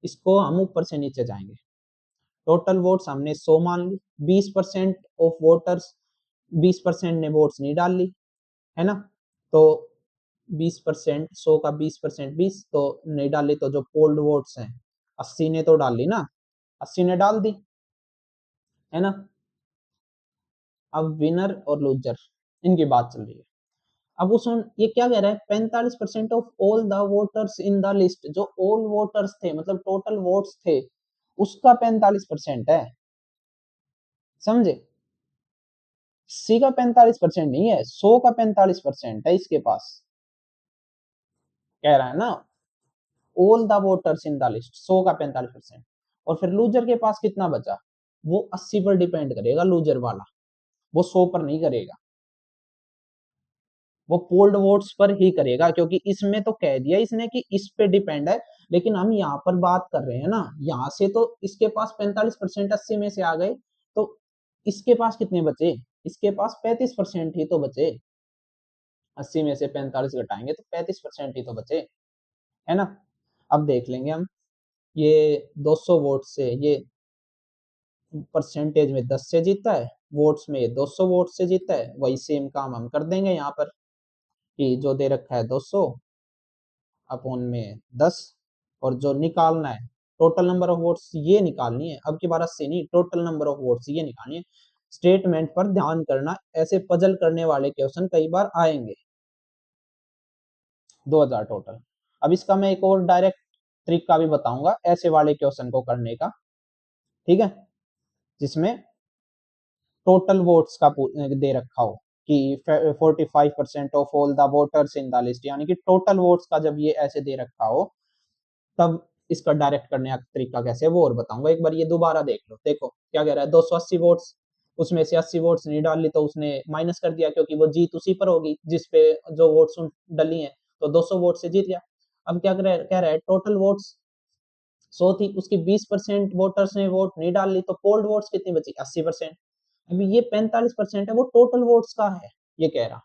इसको हम ऊपर से नीचे जाएंगे, टोटल वोट्स हमने 100 मान ली, 20% ऑफ वोटर्स, 20% ने वोट्स नहीं डाल ली, है ना, तो 20%, 100 का 20% 20, तो नहीं डाली, तो जो पोल्ड वोट्स हैं 80 ने तो डाल ली ना, 80 ने डाल दी, है ना। अब विनर और लूजर इनकी बात चल रही है। अब उस ये क्या कह रहा है, 45% of all the voters in the list, जो ऑल वोटर्स थे मतलब टोटल वोट्स थे उसका 45% है, समझे। सी का 45% नहीं है, 100 का 45% है इसके पास, कह रहा है ना, all the voters in the list 100 का 45%। और फिर लूजर के पास कितना बचा, वो 80 पर डिपेंड करेगा लूजर वाला, वो 100 पर नहीं करेगा, वो पोल्ड वोट्स पर ही करेगा, क्योंकि इसमें तो कह दिया इसने कि इस पे डिपेंड है, लेकिन हम यहाँ पर बात कर रहे हैं ना, यहाँ से तो इसके पास 45% 80 में से आ गए, तो इसके पास कितने बचे, इसके पास 35% ही तो बचे, 80 में से 45 घटाएंगे तो 35% ही तो बचे, है ना। अब देख लेंगे हम, ये 200 वोट से ये परसेंटेज में 10 से जीता है, वोट्स में 200 वोट से जीता है, वही सेम काम हम कर देंगे यहाँ पर, कि जो दे रखा है 200 अपॉन में 10, और जो निकालना है टोटल नंबर ऑफ वोट्स ये निकालनी है, अब की बार 80 नहीं, टोटल नंबर ऑफ वोट्स ये निकालनी है। स्टेटमेंट पर ध्यान करना, ऐसे पजल करने वाले क्वेश्चन कई बार आएंगे। 2000 टोटल। अब इसका मैं एक और डायरेक्ट तरीका भी बताऊंगा ऐसे वाले क्वेश्चन को करने का, ठीक है, जिसमें टोटल वोट्स का दे रखा हो कि 45% of all the voters in the list, यानी कि टोटल वोट्स का जब ये ऐसे दे रखा हो, तब इसका डायरेक्ट करने का तरीका कैसे है वो और बताऊंगा। एक बार ये दोबारा देख लो, देखो क्या कह रहा है, 280 वोट्स, उसमें से 80 वोट्स नहीं डाल ली तो उसने माइनस कर दिया, क्योंकि वो जीत उसी पर होगी जिसपे जो वोट्स डली है, तो 200 वोट से जीत गया। अब क्या कह रहा है, टोटल वोट्स 100 थी, उसकी 20% वोटर्स ने वोट नहीं डाल ली, तो पोल्ड वोट्स कितनी बची, 80%। अभी ये 45% है वो टोटल वोट्स का है, ये कह रहा,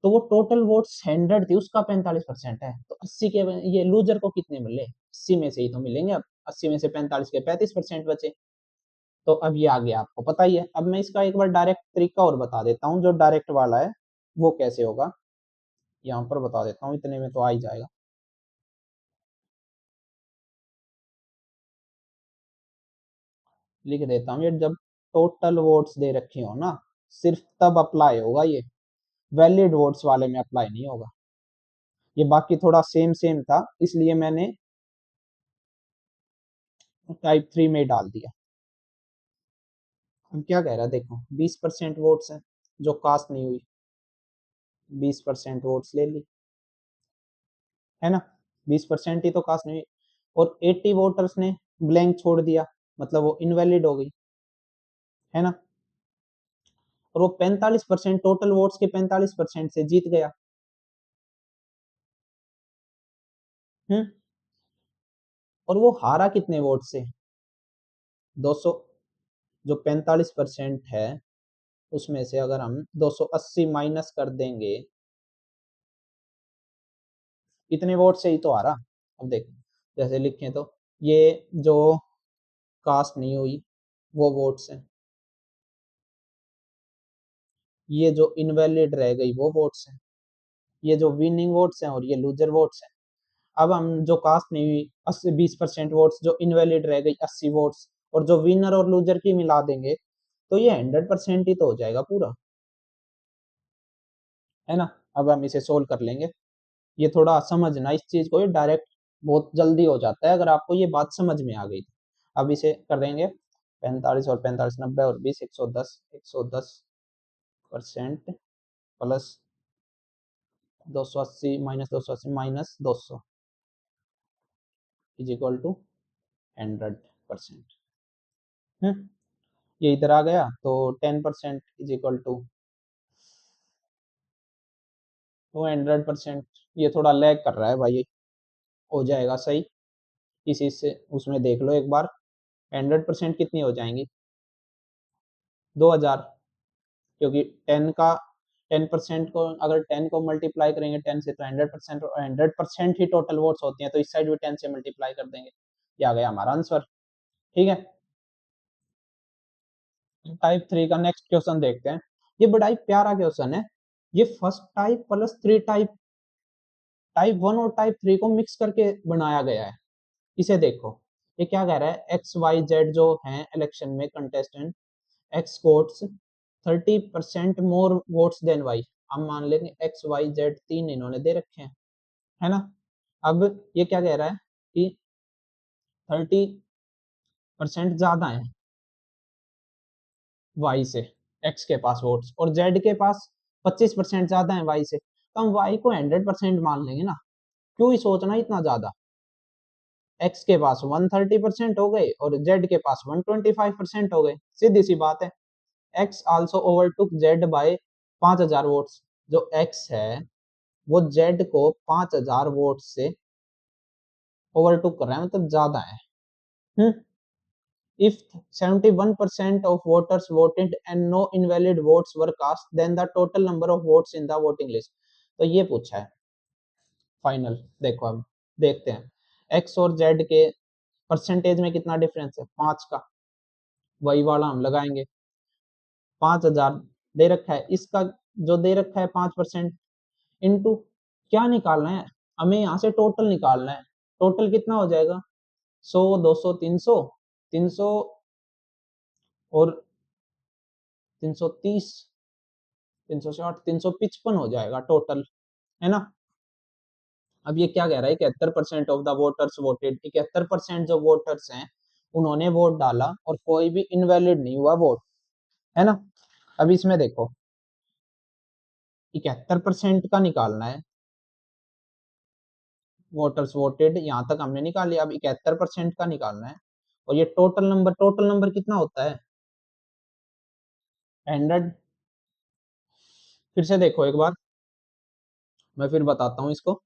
तो वो टोटल वोट्स 100 थी उसका 45% है, तो 80 के ये लूजर को कितने मिले, 80 में से ही तो मिलेंगे। अब 80 में से 45 के 35% बचे, तो अब ये आ गया, आपको पता ही है। अब मैं इसका एक बार डायरेक्ट तरीका और बता देता हूँ, जो डायरेक्ट वाला है वो कैसे होगा, यहाँ पर बता देता हूँ, इतने में तो आ ही जाएगा। लिख देता हूँ, ये जब टोटल वोट्स दे रखी हो ना, सिर्फ तब अप्लाई होगा ये, वैलिड वोट्स वाले में अप्लाई नहीं होगा। ये बाकी थोड़ा सेम सेम था, इसलिए मैंने टाइप 3 में डाल दिया। अब क्या कह रहा है, देखो 20% वोट्स है जो कास्ट नहीं हुई, 20% वोट्स ले ली, है ना, 20% ही तो कास्ट नहीं हुई, और 80 वोटर्स ने ब्लैंक छोड़ दिया, मतलब वो इनवैलिड हो गई, है ना। और वो 45% टोटल वोट्स के 45% से जीत गया। हम्म। और वो हारा कितने वोट से? 200। जो 45% है उसमें से अगर हम 280 माइनस कर देंगे, इतने वोट से ही तो हारा। अब देख, जैसे लिखें तो ये जो कास्ट नहीं हुई वो वोट्स हैं, ये जो इनवैलिड रह गई वो वोट्स हैं, ये जो विनिंग वोट्स हैं और ये लूजर वोट्स हैं। अब हम जो कास्ट नहीं हुई 20% वोट्स, जो इनवैलिड रह गई 80 वोट्स, और जो विनर और लूजर की मिला देंगे तो ये 100% ही तो हो जाएगा पूरा, है ना। अब हम इसे सोल्व कर लेंगे। ये थोड़ा समझना इस चीज को, ये डायरेक्ट बहुत जल्दी हो जाता है अगर आपको ये बात समझ में आ गई तो। अब इसे कर देंगे 45 और 45 90 और 20 110% plus 280 minus 280 minus 200 is equal to 100%। ये इधर आ गया तो 10% इज इक्वल टू 100%। ये थोड़ा लैग कर रहा है भाई, हो जाएगा सही। इसी से उसमें देख लो एक बार, 100% कितनी हो जाएंगी? 2000। क्योंकि 10% को अगर 10 को मल्टीप्लाई करेंगे 10 से तो 100%, और 100% ही टोटल वोट्स होती हैं, तो इस साइड भी 10 से मल्टीप्लाई कर देंगे। ये आ गया हमारा आंसर। ठीक है। टाइप 3 का नेक्स्ट क्वेश्चन देखते हैं। ये बड़ा ही प्यारा क्वेश्चन है। ये first type plus three type, type 1 और टाइप 3 को मिक्स करके बनाया गया है। इसे देखो, ये क्या कह रहा है, एक्स वाई जेड जो है इलेक्शन में contestant, X gets 30% more votes than Y. हम मान लेंगे एक्स वाई जेड तीन इन्होंने दे रखे हैं, है ना। अब ये क्या कह रहा है कि 30% ज्यादा है वाई से, एक्स के पास वोट्स, और जेड के पास 25% ज्यादा है वाई से, तो हम वाई को 100% मान लेंगे ना। क्यों ही सोचना इतना ज्यादा। एक्स के पास 130% हो गए और जेड के पास 125% हो गए, सीधी सी बात है। X also overtook Z by 5000 votes. जो एक्स है वो जेड को 5000 वोट से ओवरटुक कर रहा है, मतलब ज्यादा है। If 71% of voters voted and no invalid votes were cast, then the total number of votes in the voting list। तो ये पूछा है फाइनल। देखो अब देखते हैं, एक्स और जेड के परसेंटेज में कितना डिफरेंस है, 5 का। वही वाला हम लगाएंगे, 5000 दे रखा है, इसका जो दे रखा है 5% इंटू, क्या निकालना है हमें, यहाँ से टोटल निकालना है। टोटल कितना हो जाएगा, 100 200 300, 300 और 330, 360 355 हो जाएगा टोटल, है ना। अब ये क्या कह रहा है, 71% ऑफ द वोटर्स वोटेड, 71% जो वोटर्स हैं उन्होंने वोट डाला और कोई भी इनवैलिड नहीं हुआ वोट, है ना। अब इसमें देखो 71% का निकालना है, वोटर्स वोटेड यहाँ तक हमने निकाल लिया, अब 71% का निकालना है। और ये टोटल नंबर कितना होता है, 100। फिर से देखो एक बार, मैं फिर बताता हूँ इसको,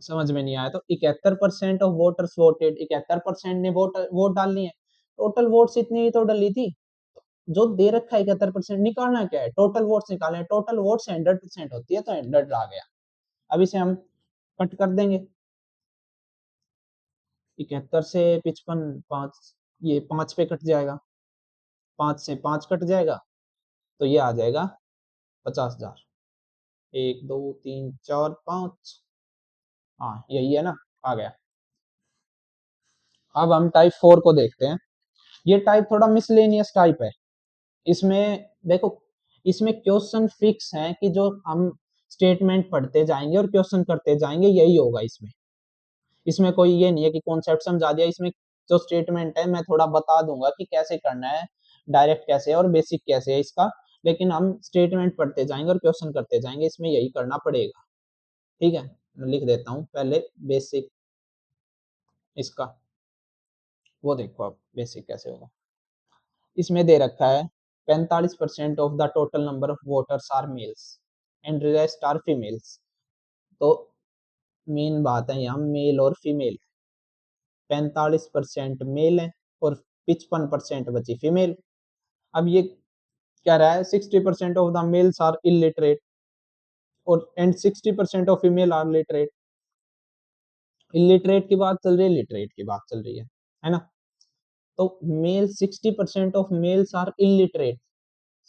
समझ में नहीं आया तो। 71% ऑफ वोटर्स वोटेड, 71% ने वोट डालनी है, टोटल वोट्स इतनी ही तो डली थी। जो दे रखा है 71%, निकालना क्या है, टोटल वोट्स निकालने, टोटल वोट्स 100% होती है तो 100 आ गया। अब इसे हम कट कर देंगे, 71 से 55, 5, ये 5 पे कट जाएगा, 5 से 5 कट जाएगा, तो ये आ जाएगा 50,000। 1 2 3 4 5, हाँ यही है ना, आ गया। अब हम टाइप 4 को देखते हैं। ये टाइप थोड़ा मिसलेनियस टाइप है। इसमें देखो, इसमें क्वेश्चन फिक्स है कि जो हम स्टेटमेंट पढ़ते जाएंगे और क्वेश्चन करते जाएंगे यही होगा इसमें। इसमें कोई ये नहीं है कि कॉन्सेप्ट समझा दिया, इसमें जो स्टेटमेंट है मैं थोड़ा बता दूंगा कि कैसे करना है, डायरेक्ट कैसे है और बेसिक कैसे है इसका। लेकिन हम स्टेटमेंट पढ़ते जाएंगे और क्वेश्चन करते जाएंगे, इसमें यही करना पड़ेगा। ठीक है, मैं लिख देता हूँ पहले बेसिक इसका वो देखो आप बेसिक कैसे होगा। इसमें दे रखा है 45% of the total number of voters are males and rest are females. तो मेन बात है यहाँ मेल और फीमेल। 45% मेल है और 55% बची फीमेल। अब ये कह रहा है 60% of the males are illiterate और and 60% of female are literate. Illiterate की बात चल रही है, लिटरेट की बात चल रही है ना। तो male 60% of males are illiterate,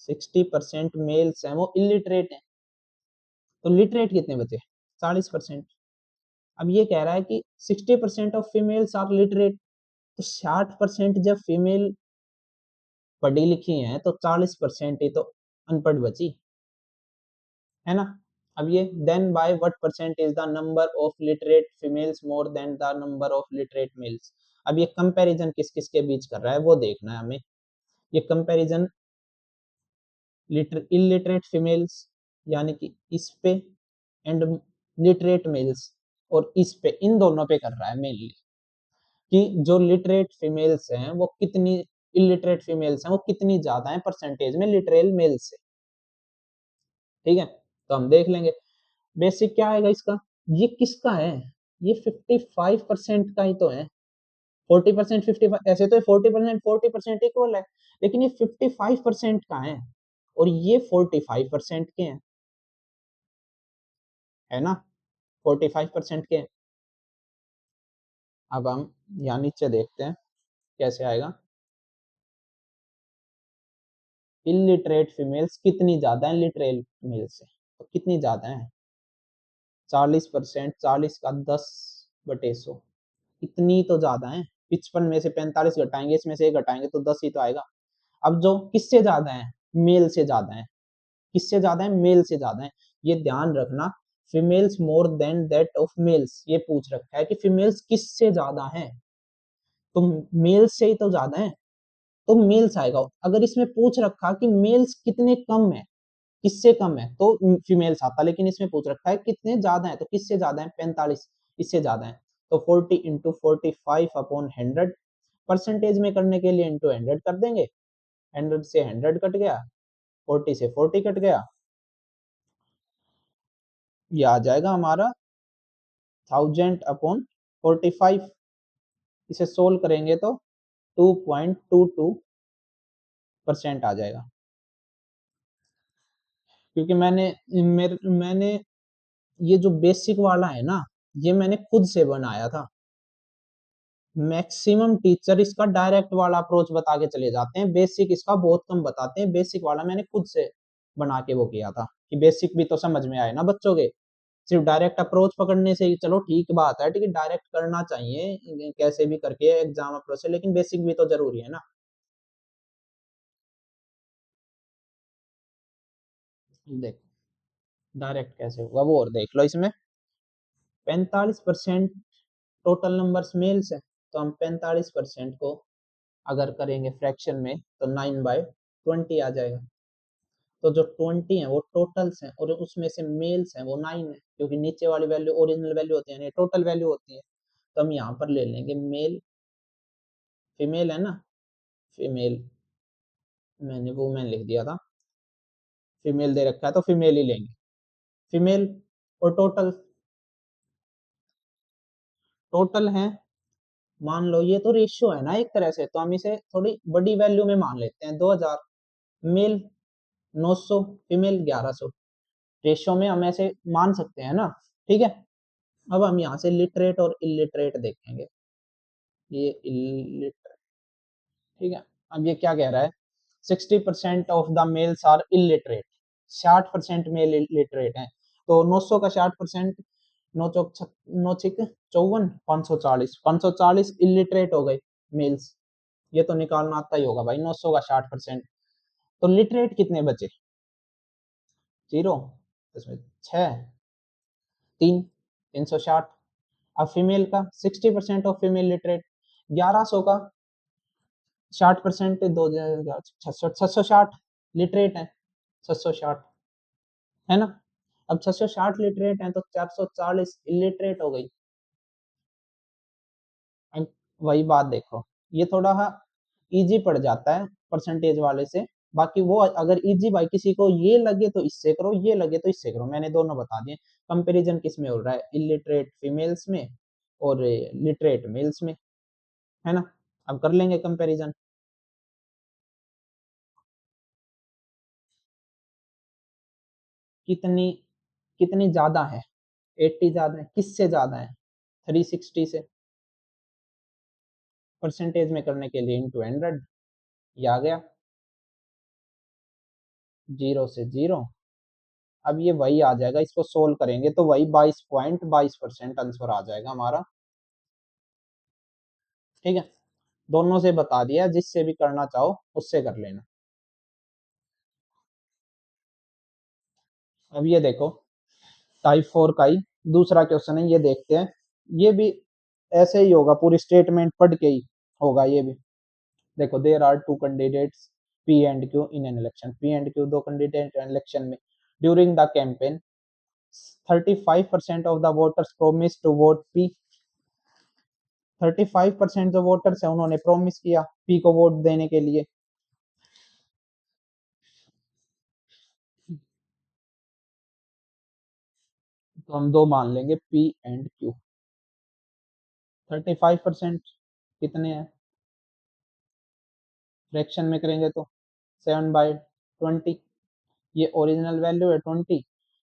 60% males हैं वो इलिटरेट हैं। तो लिटरेट कितने बचे? 40%। अब ये कह रहा है कि 60% ऑफ फीमेल्स आर लिटरेट, तो 60% जब फीमेल पढ़ी लिखी हैं तो 40% ही तो अनपढ़ बची, है ना। अब ये than by what percent is the number of literate females more than the number of literate males. अब ये कंपैरिजन किस किस के बीच कर रहा है वो देखना है हमें। ये कंपैरिजन इलिटरेट फीमेल्स यानी कि इस पे एंड लिटरेट मेल्स और इस पे, इन दोनों पे कर रहा है मेनली कि जो लिटरेट फीमेल्स हैं वो कितनी, इलिटरेट फीमेल्स हैं वो कितनी ज्यादा है परसेंटेज में लिटरेल मेल्स से। ठीक है, तो हम देख लेंगे बेसिक क्या आएगा इसका। ये किसका है? ये 55% का ही तो है। 40% 55, ऐसे तो 40% इक्वल है, लेकिन ये 55% का है और ये 45% के हैं, है ना। 45% के हैं। अब हम यहाँ नीचे देखते हैं कैसे आएगा। इलिटरेट फीमेल्स कितनी ज्यादा है लिटरेल मेल से, तो कितनी ज्यादा है? 40%, 40 का 10/100, इतनी तो ज्यादा है। 55 में से 45 घटाएंगे, इसमें से 1 घटाएंगे तो 10 ही तो आएगा। अब जो किससे ज्यादा है? मेल से ज्यादा है। किससे ज्यादा है? मेल से ज्यादा है। ये ध्यान रखना, females more then that of males, ये पूछ रखा है कि फीमेल्स किससे ज्यादा है, तो मेल्स से ही तो ज्यादा है, तो मेल्स आएगा। अगर इसमें पूछ रखा कि मेल्स कितने कम है, किससे कम है, तो फीमेल्स आता, लेकिन इसमें पूछ रखा है कितने ज्यादा है, तो किससे ज्यादा है? 45, इससे ज्यादा है। तो 40 इंटू 45/100, परसेंटेज में करने के लिए इंटू 100 कर देंगे। 100 से 100 कट गया, 40 से 40 कट गया, ये आ जाएगा हमारा 1000/45। इसे सोल्व करेंगे तो 2.22% आ जाएगा। क्योंकि मैंने ये जो बेसिक वाला है ना, ये मैंने खुद से बनाया था। मैक्सिमम टीचर इसका डायरेक्ट वाला अप्रोच बता के चले जाते हैं, बेसिक इसका बहुत कम बताते हैं। बेसिक वाला मैंने खुद से बना के वो किया था कि बेसिक भी तो समझ में आए ना बच्चों के। सिर्फ डायरेक्ट अप्रोच पकड़ने से ही चलो ठीक बात है, ठीक है, डायरेक्ट करना चाहिए कैसे भी करके एग्जाम अप्रोच से, लेकिन बेसिक भी तो जरूरी है ना। देखो डायरेक्ट कैसे होगा वो और देख लो। इसमें 45% टोटल नंबर्स मेल्स है, तो हम 45% को अगर करेंगे फ्रैक्शन में तो 9/20 आ जाएगा। तो जो 20 है वो टोटल्स हैं और उसमें से मेल्स हैं वो 9 है, क्योंकि नीचे वाली वैल्यू ओरिजिनल वैल्यू होती है, यानी टोटल वैल्यू होती है। तो हम यहाँ पर ले लेंगे मेल, फीमेल है ना, फीमेल, मैंने वुमेन लिख दिया था, फीमेल दे रखा है तो फीमेल ही लेंगे। फीमेल और टोटल, टोटल है, मान लो ये तो रेशियो है ना एक तरह से, तो हम इसे थोड़ी बड़ी वैल्यू में मान लेते हैं, 2000। मेल 900, फीमेल 1100, रेशियो में हम ऐसे मान सकते हैं ना। ठीक है, अब हम यहाँ से लिटरेट और इलिटरेट देखेंगे। ये इलिटरेट, ठीक है। अब ये क्या कह रहा है? 60% of the males are illiterate, 60% male illiterate हैं। तो 900 का 60%, नौ चौक नौ छिक 54, 540, 540 इलिटरेट हो गए मेल्स। ये तो निकालना आता ही होगा भाई, 900 का 60%। तो लिटरेट कितने बचे? 0, इसमें 6, 3, 360। अब फीमेल का 60% ऑफ फीमेल लिटरेट, 1100 का 60%, 2000, 660 लिटरेट है, 660, है ना। अब 660 लिटरेट है तो 440 इलिटरेट हो गई। वही बात देखो, ये थोड़ा इजी पड़ जाता है परसेंटेज वाले से। बाकी वो अगर इजी भाई किसी को ये लगे तो इससे करो, ये लगे तो इससे करो, मैंने दोनों बता दिए। कंपैरिजन किस में हो रहा है, इलिटरेट फीमेल्स में और लिटरेट मेल्स में, है ना। अब कर लेंगे कंपैरिजन। कितनी कितनी ज्यादा है, 80 ज्यादा है, किससे ज्यादा है, 360 से। परसेंटेज में करने के लिए इंटू 100, ये आ गया 0 से 0। अब ये वही आ जाएगा, इसको सोल्व करेंगे तो वही 22.22% आंसर आ जाएगा हमारा। ठीक है, दोनों से बता दिया, जिससे भी करना चाहो उससे कर लेना। अब ये देखो, टाइप 4 का ही दूसरा क्वेश्चन है, ये देखते हैं। ये भी ऐसे ही होगा, पूरी स्टेटमेंट पढ़ के ही होगा ये भी। देखो, there are two candidates P and Q in an election. P and Q दो कैंडिडेट इलेक्शन में, during the campaign 35% of the voters promise to vote P. 35% जो वोटर्स है उन्होंने प्रोमिस किया पी को वोट देने के लिए। तो हम दो मान लेंगे, पी एंड क्यू। 35% कितने हैं, फ्रैक्शन में करेंगे तो 7/20। ये ओरिजिनल वैल्यू है 20।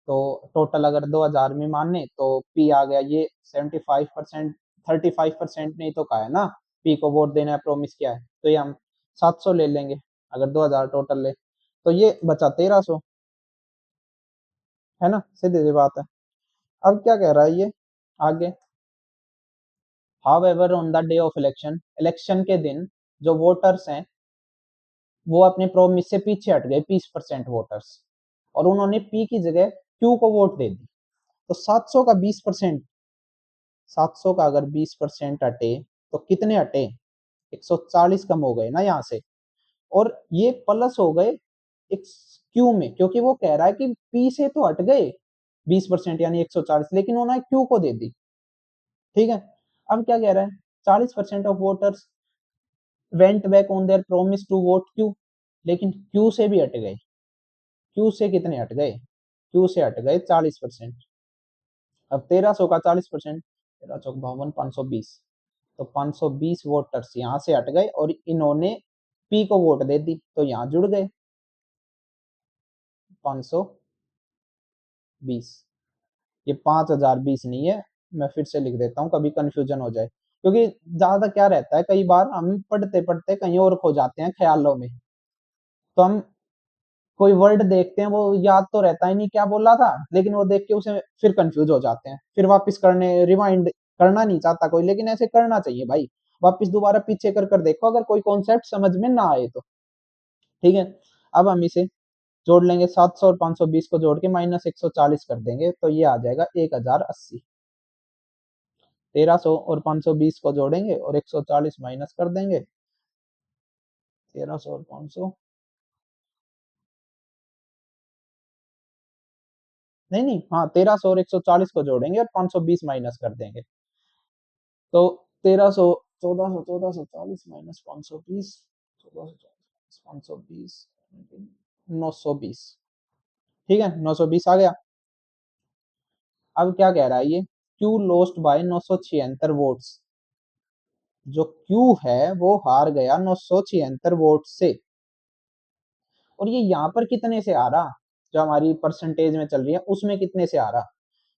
तो टोटल अगर 2000 में माने तो पी आ गया ये 75%। 35% नहीं तो कहा है ना, पी को वोट देना है, प्रोमिस किया है, तो ये हम 700 ले लेंगे अगर 2000 टोटल ले। तो ये बचा 1300, है ना, सीधी सी बात है। अब क्या कह रहा है ये आगे, how ever on the day of election, election के दिन जो वोटर्स हैं वो अपने प्रोमिस से पीछे हट गए, 20% वोटर्स, और उन्होंने पी की जगह क्यू को वोट दे दी। तो 700 का 20%, 700 का अगर 20% हटे तो कितने हटे, 140 कम हो गए ना यहाँ से। और ये प्लस हो गए एक क्यू में, क्योंकि वो कह रहा है कि पी से तो हट गए 20% यानी 140, लेकिन उन्होंने क्यू को दे दी। ठीक है, अब क्या कह रहा है, 40% of voters went back on their promise to vote Q, लेकिन क्यू से भी हट गए। क्यू से कितने हट गए, क्यू से हट गए 40%। अब 1300 का 40%, 13 चौक 52, 520। तो 520 वोटर्स यहाँ से हट गए और इन्होंने पी को वोट दे दी, तो यहाँ जुड़ गए 520। ये 5020 नहीं है, मैं फिर से लिख देता हूँ कभी कंफ्यूजन हो जाए, क्योंकि ज्यादा क्या रहता है, कई बार हम पढ़ते पढ़ते कहीं और खो जाते हैं ख्यालों में। तो हम कोई वर्ड देखते हैं, वो याद तो रहता ही नहीं क्या बोला था, लेकिन वो देख के उसे फिर कंफ्यूज हो जाते हैं, फिर वापस करने रिवाइंड करना नहीं चाहता कोई, लेकिन ऐसे करना चाहिए भाई। वापस दोबारा पीछे कर कर देखो अगर कोई कॉन्सेप्ट समझ में ना आए तो। ठीक है, अब हम इसे जोड़ लेंगे, 700 और 520 को जोड़ के माइनस 140 कर देंगे, तो ये आ जाएगा 1080। 1300 और 520 को जोड़ेंगे और 140 माइनस कर देंगे, 1300 और 500, नहीं नहीं, हाँ 1300 और 140 को जोड़ेंगे और 520 माइनस कर देंगे। तो 1300, 1440 माइनस 520, 1440 520, 920। ठीक है, 920 आ गया। अब क्या कह रहा है ये, क्यू लोस्ट बाय 976 वोट्स। जो क्यू है वो हार गया 976 वोट से। और ये यहाँ पर कितने से आ रहा, जो हमारी परसेंटेज में चल रही है उसमें कितने से आ रहा,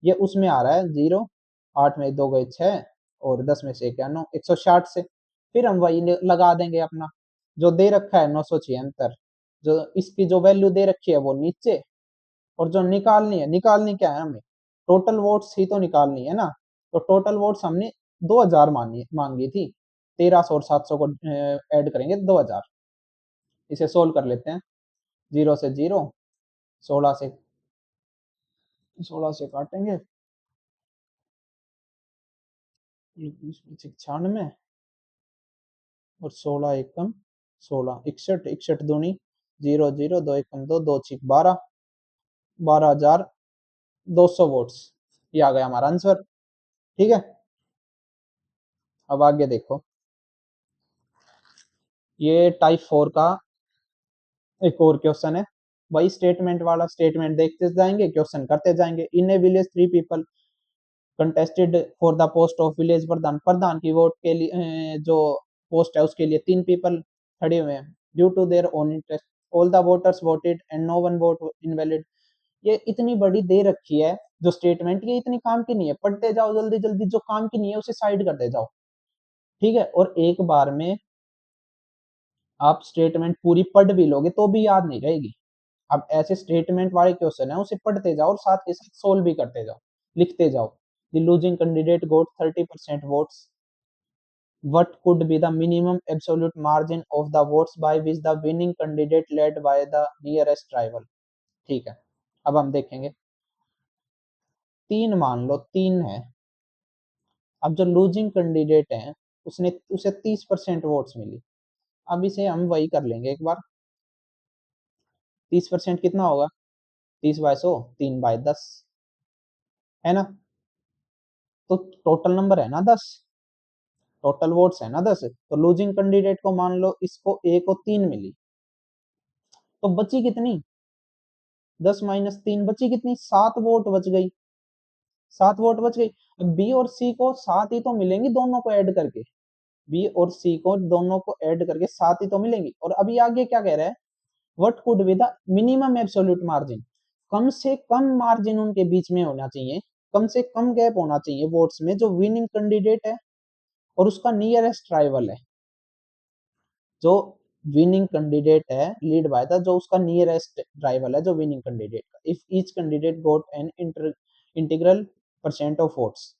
ये उसमें आ रहा है 0, 8 में 2 गए 6, और 10 में से 1 9, 160 से। फिर हम वही लगा देंगे अपना, जो दे रखा है 976, जो इसकी जो वैल्यू दे रखी है वो नीचे, और जो निकालनी है, निकालनी क्या है हमें, टोटल वोट्स ही तो निकालनी है ना। तो टोटल वोट्स हमने 2000 मांगी थी, 1300 और 700 को ऐड करेंगे 2000। इसे सोल्व कर लेते हैं, 0 से 0, 16 से 16 से काटेंगे, 96, और 16 एकम 16, 61, 61 दूनी 0 0, 2 एकम 2, 2 छिक 12, 12,200 वोट्स। ये आ गया हमारा आंसर। ठीक है, अब आगे देखो, ये टाइप 4 का एक और क्वेश्चन है। वही स्टेटमेंट वाला, स्टेटमेंट देखते जाएंगे, क्वेश्चन करते जाएंगे। In a village 3 people contested for the post of village pradhan. प्रधान की वोट के लिए जो पोस्ट है उसके लिए 3 पीपल खड़े हुए हैं। Due to their own interest all the voters voted and no one vote invalid. ये इतनी बड़ी दे रखी है जो स्टेटमेंट, ये इतनी काम की नहीं है, पढ़ते जाओ जल्दी जल्दी, जो काम की नहीं है उसे साइड करते जाओ, ठीक है। और एक बार में आप स्टेटमेंट पूरी पढ़ भी लोगे तो भी याद नहीं रहेगी। अब ऐसे स्टेटमेंट वाले क्वेश्चन है उसे पढ़ते जाओ और साथ के साथ सोल्व भी करते जाओ, लिखते जाओ। The losing candidate got 30% votes, what could be the minimum absolute margin of the votes by which the winning candidate led by the nearest rival। ठीक है, अब हम देखेंगे। 3 मान लो, 3 है। अब जो लूजिंग कैंडिडेट है उसने उसे 30% वोट्स मिली। अब इसे हम वही कर लेंगे एक बार। 30% कितना होगा? 30/100, 3/10, है ना। तो टोटल नंबर है ना 10, टोटल वोट्स है ना 10। तो लूजिंग कैंडिडेट को मान लो इसको ए को 3 मिली, तो बची कितनी? 10 - 3 बची कितनी? 7 वोट बच गई। 7 वोट बच गई। अब बी और सी को 7 ही तो मिलेंगी, दोनों को ऐड करके। बी और सी को दोनों को ऐड करके 7 ही तो मिलेंगी। और अभी आगे क्या कह रहा है? What could be the minimum absolute margin. कम से कम मार्जिन उनके बीच में होना चाहिए, कम से कम गैप होना चाहिए वोट्स में, जो विनिंग कैंडिडेट है और उसका नियरेस्ट राइवल है। जो विनिंग कैंडिडेट है लीड बाय द, जो उसका नियरेस्ट राइवल है जो विनिंग कैंडिडेट का। If each candidate goat an integral percent of votes,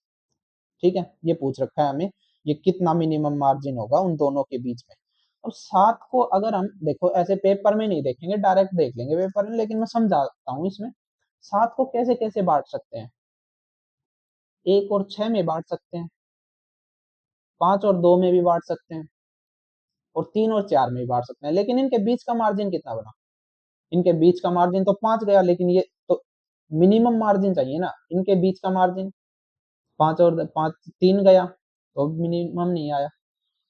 ठीक है, ये पूछ रखा है हमें, ये कितना मिनिमम मार्जिन होगा उन दोनों के बीच में। अब 7 को अगर हम देखो, ऐसे पेपर में नहीं देखेंगे, डायरेक्ट देख लेंगे पेपर में, लेकिन मैं समझाता हूँ इसमें। 7 को कैसे कैसे बांट सकते हैं? 1 और 6 में बांट सकते हैं, 5 और 2 में भी बांट सकते हैं, और 3 और 4 में भी बांट सकते हैं। लेकिन इनके बीच का मार्जिन कितना बना? इनके बीच का मार्जिन तो 5 गया, लेकिन ये तो मिनिमम मार्जिन चाहिए ना इनके बीच का मार्जिन। 5 और 5, 3 गया तो मिनिमम नहीं आया।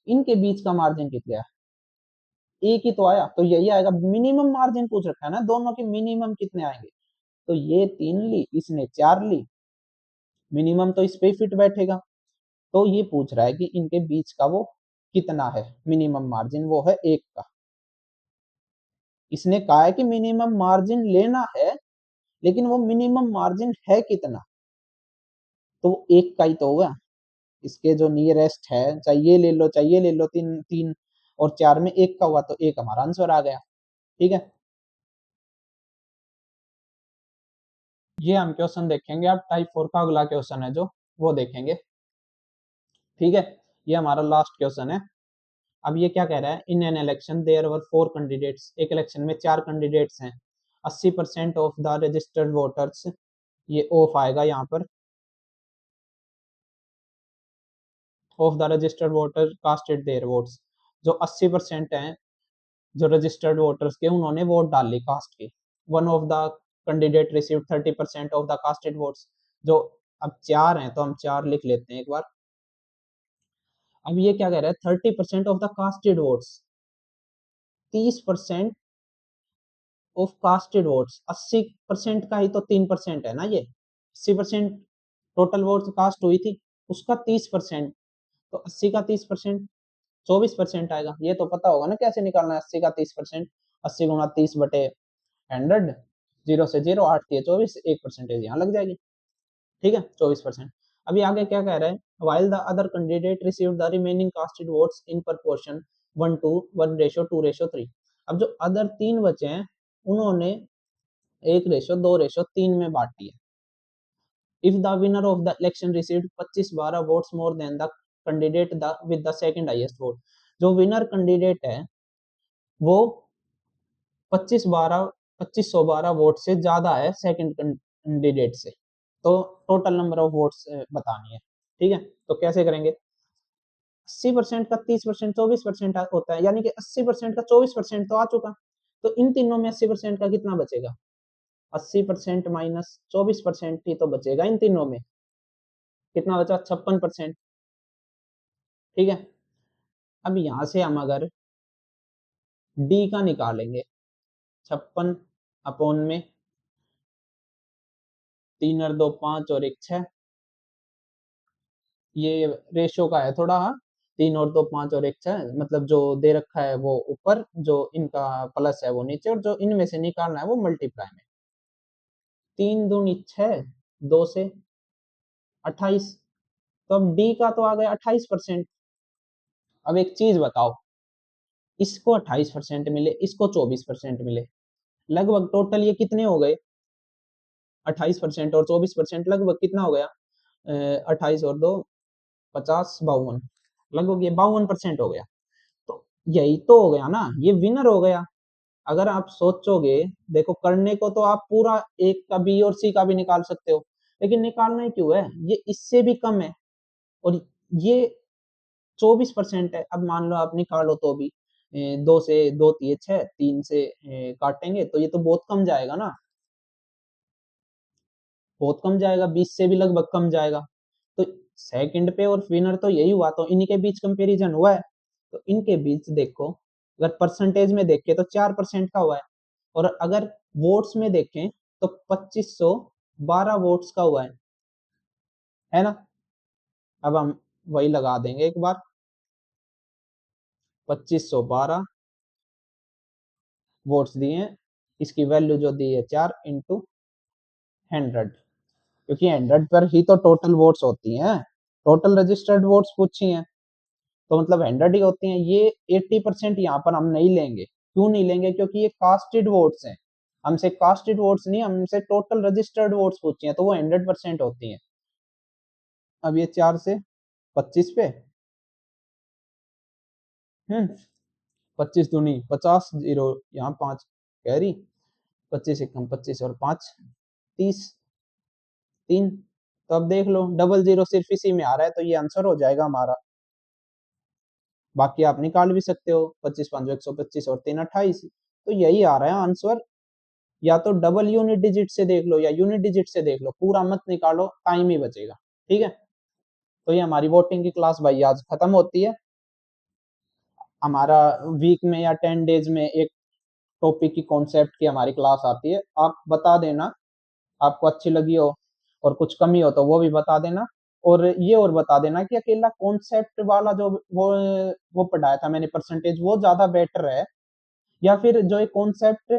इनके बीच का मार्जिन कितना है? एक ही तो आया, तो यही आएगा। मिनिमम मार्जिन पूछ रखा है ना, दोनों के मिनिमम कितने आएंगे। तो ये 3 ली, इसने 4 ली, मिनिमम तो इस पे फिट बैठेगा। तो ये पूछ रहा है कि इनके बीच का वो कितना है मिनिमम मार्जिन, वो है 1 का। इसने कहा है कि मिनिमम मार्जिन लेना है, लेकिन वो मिनिमम मार्जिन है कितना? तो 1 का ही तो होगा। इसके जो नियरेस्ट है, चाहे ये ले लो चाहे ये ले लो, 3 3 और 4 में 1 का हुआ, तो 1 हमारा आंसर आ गया। ठीक है, ये हम क्वेश्चन देखेंगे। अब टाइप 4 का अगला क्वेश्चन है जो, वो देखेंगे। ठीक है, ये हमारा लास्ट क्वेश्चन है। अब ये क्या कह रहा है? In an election there were 4 candidates. एक इलेक्शन में 4 कैंडिडेट्स हैं। 80% ऑफ द रजिस्टर्ड वोटर्स, ये ऑफ आएगा यहाँ पर, of the registered voter casted their votes. जो 80% हैं जो रजिस्टर्ड वोटर्स के, उन्होंने वोट डाल ली कास्ट की। One of the candidate receive 30% of the casted votes. जो, अब 4 हैं तो हम 4 लिख लेते हैं एक बार। अब ये क्या कह रहा है? 30% of the casted votes, 30% of casted votes. 80% का ही तो 3% है ना ये। 80% टोटल वोट्स कास्ट हुई थी, उसका 30%, तो 80 का 30% 24% आएगा। ये तो पता होगा ना कैसे निकालना है 80 का 30%। 80 गुणा 30/100, 0 से 0, 8 दिए 24, 1% यहाँ लग जाएगी। ठीक है, 24%। अभी आगे क्या कह रहा है? while the other candidate received the remaining casted votes in proportion 1:1:2:3। अब जो अदर 3 बचे हैं उन्होंने 1:2:3 में बांट दिया। if the winner of the election received 25-12 votes more than the candidate with the second highest vote। जो विनर कैंडिडेट है वो 2512 वोट से ज्यादा है सेकंड कैंडिडेट से। तो टोटल नंबर ऑफ वोट्स बतानी है। ठीक है, तो कैसे करेंगे? 80% का 30% 24% होता है, यानी कि 80% का 24% तो आ चुका। तो इन तीनों में 80% का कितना बचेगा? 80% माइनस 24% ही तो बचेगा इन तीनों में। कितना बचा? 56%। ठीक है, अब यहां से हम अगर डी का निकालेंगे 56 में 3 और 2 5 और 1 6, ये रेशो का है थोड़ा, हाँ 3 और 2 5 और 1 6, मतलब जो दे रखा है वो ऊपर, जो इनका प्लस है वो नीचे, और जो इनमें से निकालना है वो मल्टीप्लाई में। 3 दूनी 6, 2 से 28, तो अब डी का तो आ गया 28%। अब एक चीज बताओ, इसको 28% मिले, इसको 24% मिले, लगभग टोटल ये कितने हो गए? 28% और 24% लगभग कितना हो गया? 28 और 2 50, 52, लगभग ये 52% हो गया। तो यही तो हो गया ना, ये विनर हो गया। अगर आप सोचोगे, देखो करने को तो आप पूरा एक का बी और सी का भी निकाल सकते हो, लेकिन निकालना ही क्यों है, ये इससे भी कम है, और ये 24% है। अब मान लो आप निकालो तो भी 2 से 2 तिये 6, 3 से काटेंगे तो ये तो बहुत कम जाएगा ना, बहुत कम जाएगा, 20 से भी लगभग कम जाएगा। तो सेकंड पे और विनर तो यही हुआ, तो इन्हीं के बीच कंपैरिजन हुआ है। तो इनके बीच देखो, अगर परसेंटेज में देखें तो 4% का हुआ है, और अगर वोट्स में देखें तो 2512 वोट्स का हुआ है ना। अब हम वही लगा देंगे एक बार, 2512 वोट्स दिए हैं, इसकी वैल्यू जो दी है 4 × 100, क्योंकि 100 पर ही तो टोटल वोट्स होती हैं, टोटल रजिस्टर्ड वोट्स पूछी हैं, तो मतलब 100 ही होती हैं। ये 80% यहाँ पर हम नहीं लेंगे, क्यों नहीं लेंगे, क्योंकि ये कास्टेड वोट्स हैं, हमसे कास्टेड वोट्स नहीं, हमसे टोटल रजिस्टर्ड वोट्स पूछी हैं, तो वो 100% होती हैं। अब ये 4 से 25 पे, 25 दूनी 50, जीरो यहाँ 5 कैरी, 25 एकम 25 और 5 30, 3। तो अब देख लो डबल जीरो सिर्फ इसी में आ रहा है, तो ये आंसर हो जाएगा हमारा। बाकी आप निकाल भी सकते हो, 25 5 125 और 3 28, तो यही आ रहा है आंसर। या तो डबल यूनिट डिजिट से देख लो या यूनिट डिजिट से देख लो, पूरा मत निकालो, टाइम ही बचेगा। ठीक है, तो ये हमारी वोटिंग की क्लास भाई आज खत्म होती है। हमारा वीक में या 10 डेज में एक टॉपिक की कॉन्सेप्ट की हमारी क्लास आती है, आप बता देना आपको अच्छी लगी हो, और कुछ कमी हो तो वो भी बता देना। और ये और बता देना कि अकेला कॉन्सेप्ट वाला जो वो पढ़ाया था मैंने परसेंटेज, वो ज्यादा बेटर है, या फिर जो एक कॉन्सेप्ट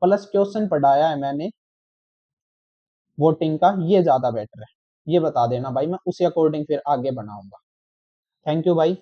प्लस क्वेश्चन पढ़ाया है मैंने वोटिंग का, ये ज्यादा बेटर है, ये बता देना भाई, मैं उसी अकॉर्डिंग फिर आगे बढ़ाऊंगा। थैंक यू भाई।